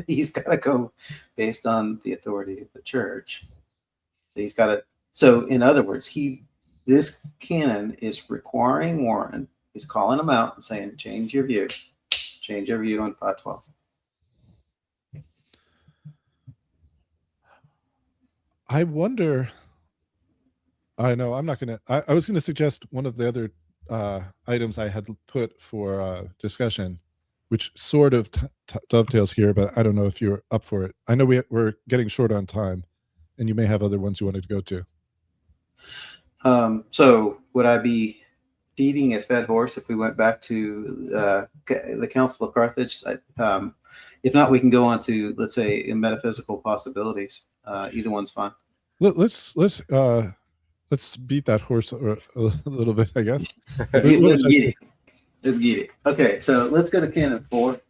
He's got to go based on the authority of the church. He's got to. So, in other words, this canon is requiring Warren. He's calling him out and saying, "Change your view on 5:12." I wonder. I know I'm not gonna. I was gonna suggest one of the other items I had put for discussion, which sort of dovetails here, but I don't know if you're up for it. I know we're getting short on time, and you may have other ones you wanted to go to. So would I be feeding a fed horse if we went back to the Council of Carthage? If not, we can go on to, let's say, metaphysical possibilities. Either one's fine. Let's beat that horse a little bit, I guess. Let's get it. Okay, so let's go to canon 4,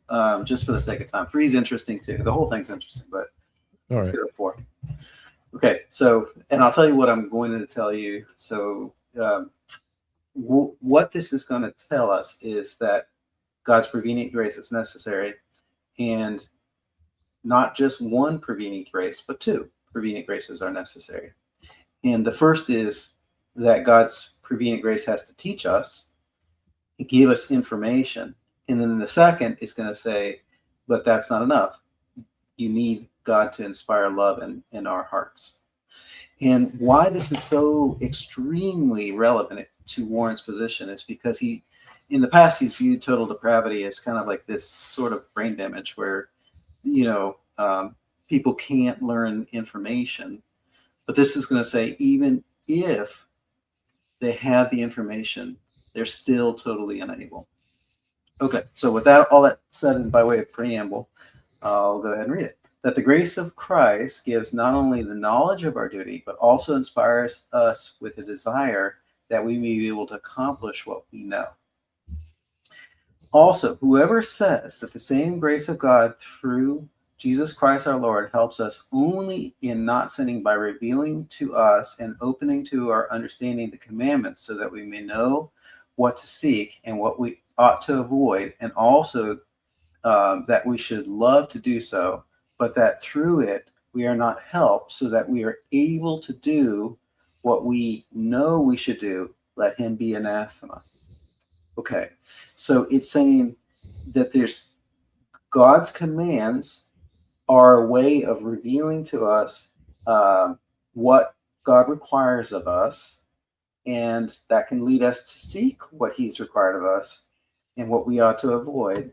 just for the sake of time. 3 is interesting too. The whole thing's interesting, but let's go to 4. Okay, so, and I'll tell you what I'm going to tell you. So what this is going to tell us is that God's prevenient grace is necessary, and not just one prevenient grace, but two prevenient graces are necessary. And the first is that God's prevenient grace has to teach us, give us information. And then the second is going to say, but that's not enough. You need God to inspire love in our hearts. And why this is so extremely relevant to Warren's position is because in the past, he's viewed total depravity as kind of like this sort of brain damage where, people can't learn information. But this is going to say, even if they have the information, they're still totally unable. Okay, so with all that said, and by way of preamble, I'll go ahead and read it. That the grace of Christ gives not only the knowledge of our duty, but also inspires us with a desire that we may be able to accomplish what we know. Also, whoever says that the same grace of God through Jesus Christ our Lord helps us only in not sinning by revealing to us and opening to our understanding the commandments so that we may know what to seek and what we ought to avoid, and also that we should love to do so, but that through it we are not helped so that we are able to do what we know we should do, let him be anathema. Okay, so it's saying that there's God's commands are a way of revealing to us what God requires of us, and that can lead us to seek what he's required of us and what we ought to avoid.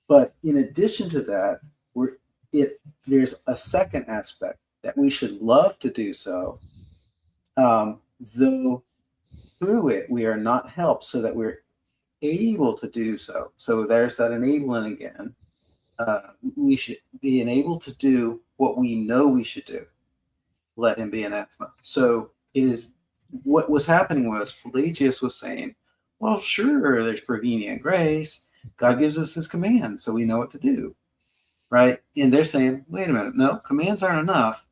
But in addition to that, there's a second aspect that we should love to do so, though through it we are not helped so that we're able to do so. So there's that enabling again. We should be enabled to do what we know we should do. Let him be anathema. So it is what was happening was Pelagius was saying, well, sure, there's prevenient grace. God gives us his commands, so we know what to do. Right? And they're saying, wait a minute, no, commands aren't enough.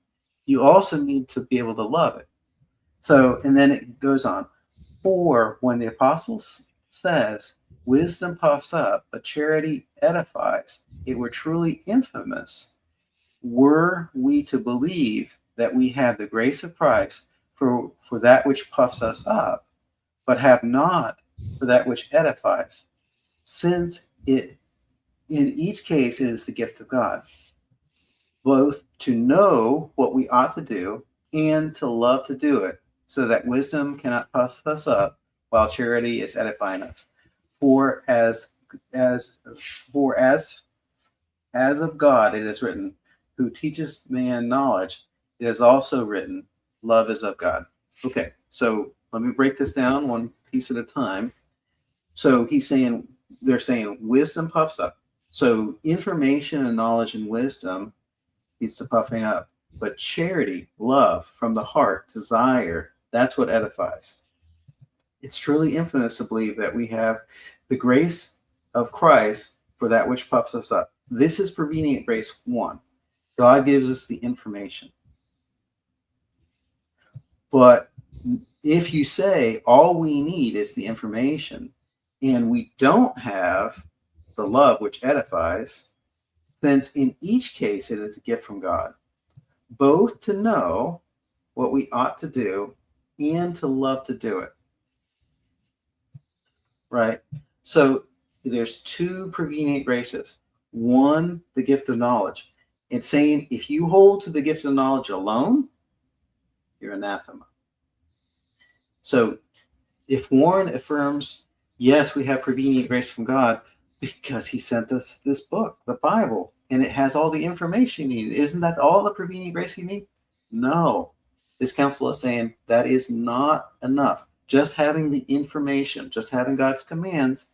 You also need to be able to love it. So, and then it goes on. For when the apostle says, wisdom puffs up, but charity edifies, it were truly infamous were we to believe that we have the grace of Christ for that which puffs us up, but have not for that which edifies, since it in each case it is the gift of God, both to know what we ought to do and to love to do it, so that wisdom cannot puff us up, while charity is edifying us. For as of God it is written, who teaches man knowledge, it is also written, love is of God. Okay, so let me break this down one piece at a time. So they're saying wisdom puffs up. So information and knowledge and wisdom leads to puffing up. But charity, love from the heart, desire, that's what edifies. It's truly infamous to believe that we have the grace of Christ for that which puffs us up. This is prevenient grace 1. God gives us the information. But if you say all we need is the information and we don't have the love which edifies, since in each case it is a gift from God, both to know what we ought to do and to love to do it. Right? So there's 2 prevenient graces. 1, the gift of knowledge. It's saying if you hold to the gift of knowledge alone, you're anathema. So if Warren affirms, yes, we have prevenient grace from God because he sent us this book, the Bible, and it has all the information you need. Isn't that all the prevenient grace you need? No. This council is saying that is not enough. Just having the information, just having God's commands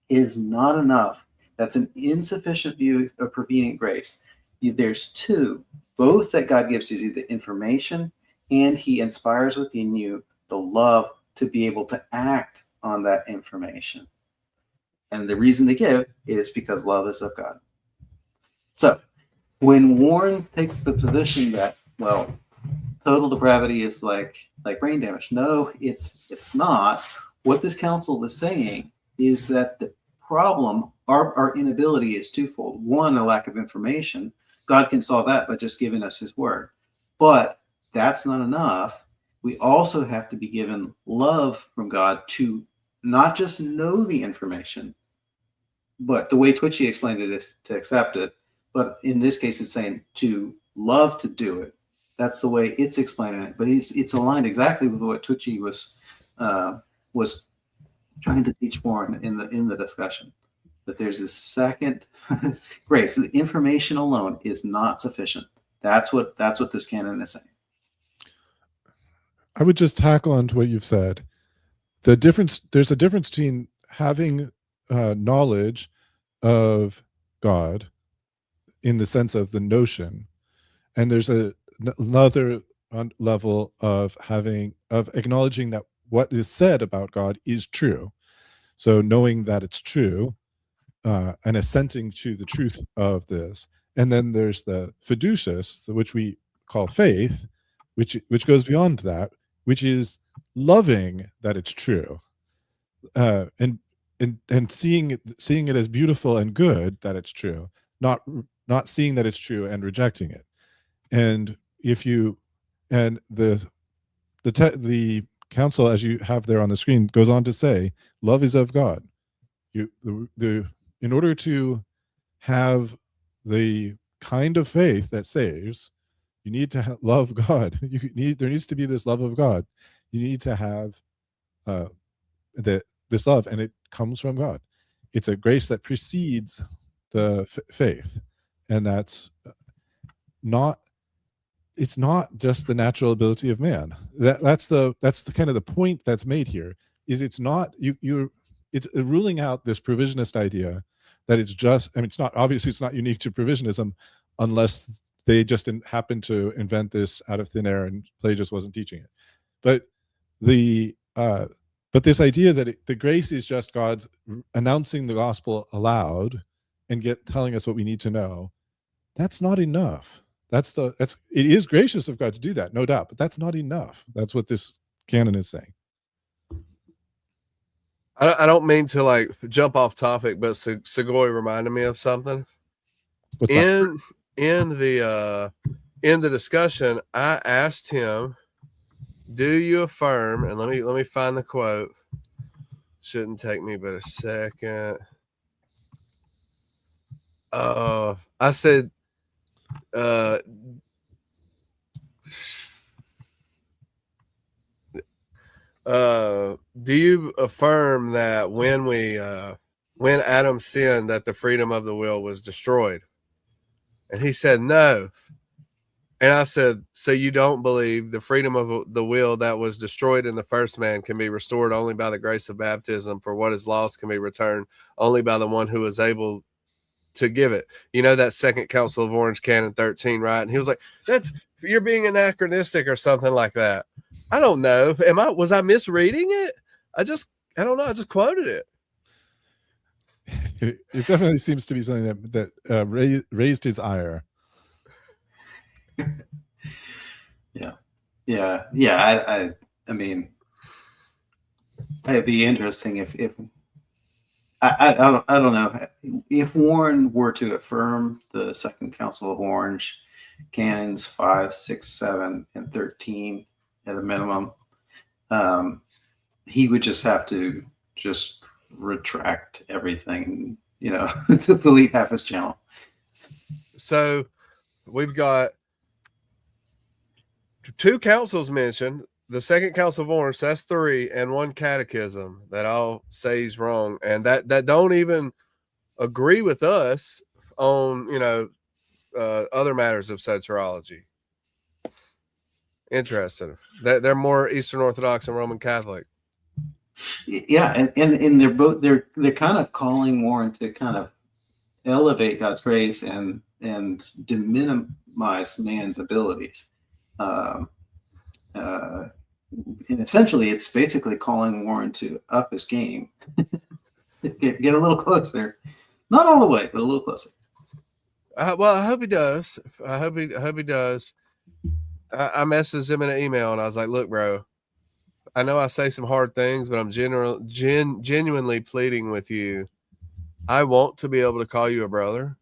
is not enough. That's an insufficient view of prevenient grace. There's 2, both that God gives you the information and he inspires within you the love to be able to act on that information. And the reason they give is because love is of God. So when Warren takes the position that, well, total depravity is like brain damage. No, it's not. What this council is saying is that the problem, our inability is twofold. One, a lack of information. God can solve that by just giving us his word. But that's not enough. We also have to be given love from God to not just know the information, but the way Twitchy explained it is to accept it. But in this case, it's saying to love to do it. That's the way it's explaining it. But it's aligned exactly with what Twitchy was trying to teach Warren in the discussion. That there's a second grace. So the information alone is not sufficient. That's what this canon is saying. I would just tackle on to what you've said. There's a difference between having knowledge of God in the sense of the notion, and there's another level of acknowledging that what is said about God is true. So knowing that it's true and assenting to the truth of this. And then there's the fiducius, which we call faith, which goes beyond that, which is loving that it's true, and seeing it as beautiful and good that it's true, not seeing that it's true and rejecting it. And the council, as you have there on the screen, goes on to say, love is of God. In order to have the kind of faith that saves, you need to love God. There needs to be this love of God. You need to have this love, and it comes from God. It's a grace that precedes the faith, and that's not. It's not just the natural ability of man. That's the kind of the point that's made here. Is it's not it's ruling out this provisionist idea that it's just. I mean, it's not obviously it's not unique to provisionism, unless they just didn't happen to invent this out of thin air and Pelagius wasn't teaching it. But this idea that the grace is just God's announcing the gospel aloud and telling us what we need to know, that's not enough. It is gracious of God to do that, no doubt, but that's not enough. That's what this canon is saying. I don't mean to like jump off topic, but Segoy reminded me of something. What's that? In the discussion, I asked him, "Do you affirm?" And let me find the quote. Shouldn't take me but a second. I said, do you affirm that when Adam sinned, that the freedom of the will was destroyed? And he said no. And I said, so you don't believe the freedom of the will that was destroyed in the first man can be restored only by the grace of baptism, for what is lost can be returned only by the one who is able to give it. You know, that Second Council of Orange Canon 13, right? And he was like, you're being anachronistic or something like that. I don't know. Was I misreading it? I don't know. I just quoted it. It definitely seems to be something that raised his ire. Yeah. I mean, it'd be interesting if I don't know if Warren were to affirm the Second Council of Orange canons 5, 6, 7, and 13 at a minimum. He would just have to retract everything, to delete half his channel. So we've got 2 councils mentioned, the Second Council of Orange, that's 3, and 1 catechism that all say he's wrong, and that don't even agree with us on other matters of soteriology. Interesting. They're more Eastern Orthodox and Roman Catholic. Yeah, and they're kind of calling Warren to kind of elevate God's grace and minimize man's abilities. And essentially, it's basically calling Warren to up his game, get a little closer, not all the way, but a little closer. Well, I hope he does. I hope he does. I messaged him in an email and I was like, "Look, bro, I know I say some hard things, but I'm genuinely pleading with you I want to be able to call you a brother.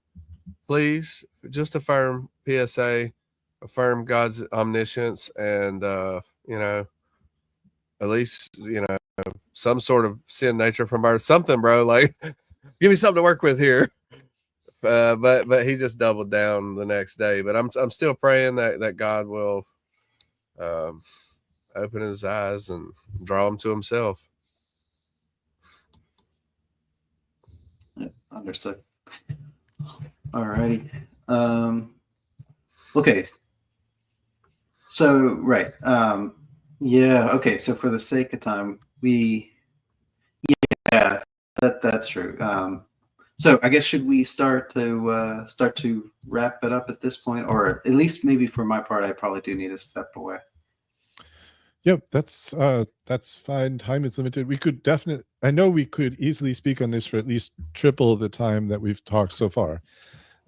Please just affirm PSA, affirm God's omniscience, and you know, at least, you know, some sort of sin nature from birth, something, bro. Like, give me something to work with here. But he just doubled down the next day. But I'm still praying that God will open his eyes and draw him to himself. Yeah, understood. All righty. Okay. So, right. Yeah. Okay. So for the sake of time, yeah, that's true. So I guess should we start to wrap it up at this point, or at least maybe for my part, I probably do need to step away. Yep, that's fine. Time is limited. We could definitely, I know we could easily speak on this for at least triple the time that we've talked so far.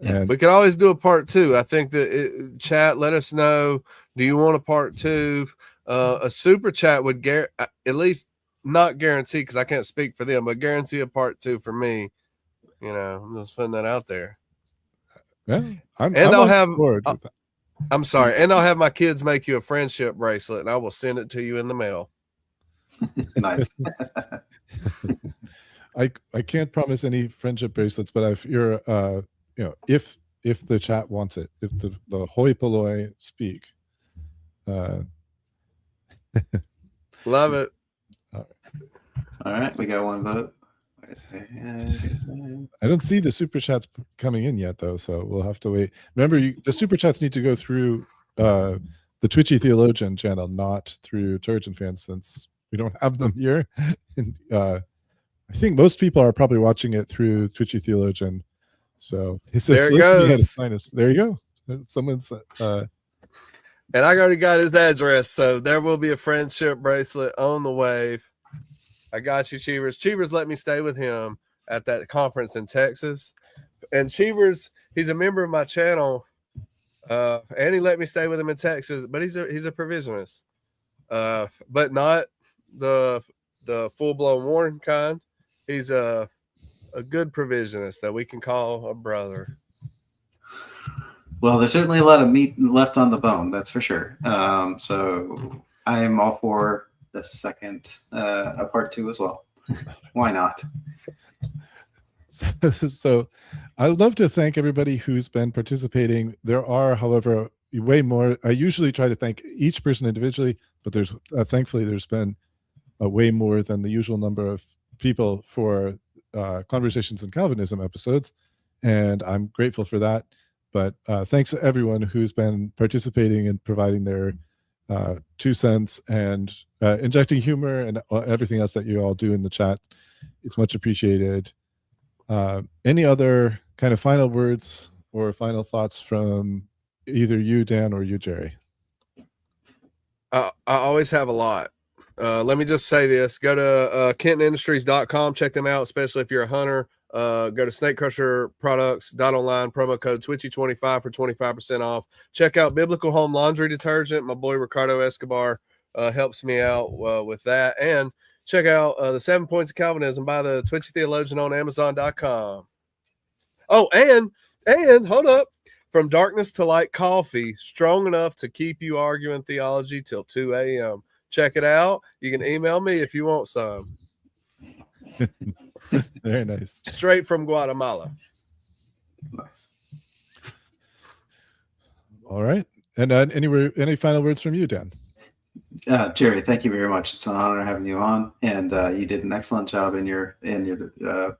And we could always do a part 2. I think that chat, let us know. Do you want a part 2? A super chat would at least not guarantee, because I can't speak for them, but guarantee a part 2 for me. You know, I'm just putting that out there. Yeah, I'll have. I'm sorry, and I'll have my kids make you a friendship bracelet, and I will send it to you in the mail. Nice. I can't promise any friendship bracelets, but if you're you know, if the chat wants it, if the hoi polloi speak, love it. All right, we got one vote. I don't see the super chats coming in yet, though, so we'll have to wait. Remember, the super chats need to go through the Twitchy Theologian channel, not through Theologian fans, since we don't have them here. And I think most people are probably watching it through Twitchy Theologian. So it says there it goes. There you go. Someone's and I already got his address, so there will be a friendship bracelet on the way. I got you, Cheevers. Cheevers let me stay with him at that conference in Texas. And Cheevers, he's a member of my channel. And he let me stay with him in Texas, but he's a provisionist. But not the full-blown Warren kind. He's a good provisionist that we can call a brother. Well, there's certainly a lot of meat left on the bone, that's for sure. So I am all for the second, a part 2 as well. Why not? So I'd love to thank everybody who's been participating. There are, however, way more. I usually try to thank each person individually, but there's thankfully there's been way more than the usual number of people for Conversations in Calvinism episodes, and I'm grateful for that. But thanks to everyone who's been participating and providing their 2 cents and injecting humor and everything else that you all do in the chat. It's much appreciated. Any other kind of final words or final thoughts from either you, Dan, or you, Jerry? I always have a lot. Let me just say this. Go to KentonIndustries.com. Check them out, especially if you're a hunter. Go to snakecrusherproducts.online, promo code Twitchy25 for 25% off. Check out Biblical Home Laundry Detergent. My boy Ricardo Escobar helps me out with that. And check out the 7 Points of Calvinism by the Twitchy Theologian on Amazon.com. Oh, and hold up. From Darkness to Light Coffee, strong enough to keep you arguing theology till 2 a.m. Check it out. You can email me if you want some. Very nice. Straight from Guatemala. Nice. All right. And any final words from you, Dan? Jerry, thank you very much. It's an honor having you on, and you did an excellent job in your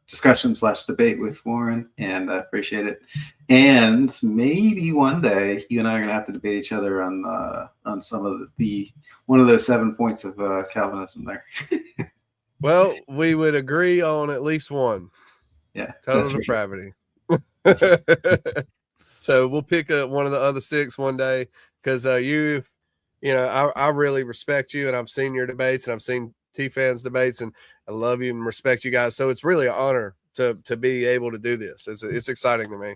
discussion/debate with Warren, and I appreciate it. And maybe one day you and I are going to have to debate each other on some of one of those 7 points of Calvinism there. Well, we would agree on at least one. Yeah, Total Depravity. So we'll pick one of the other 6 one day, because you know, I really respect you, and I've seen your debates, and I've seen Tfan's debates, and I love you and respect you guys. So it's really an honor to be able to do this. It's exciting to me.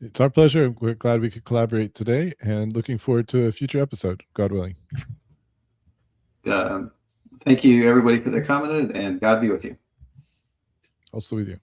It's our pleasure. We're glad we could collaborate today, and looking forward to a future episode, God willing. Thank you, everybody, for their commented, and God be with you. Also with you.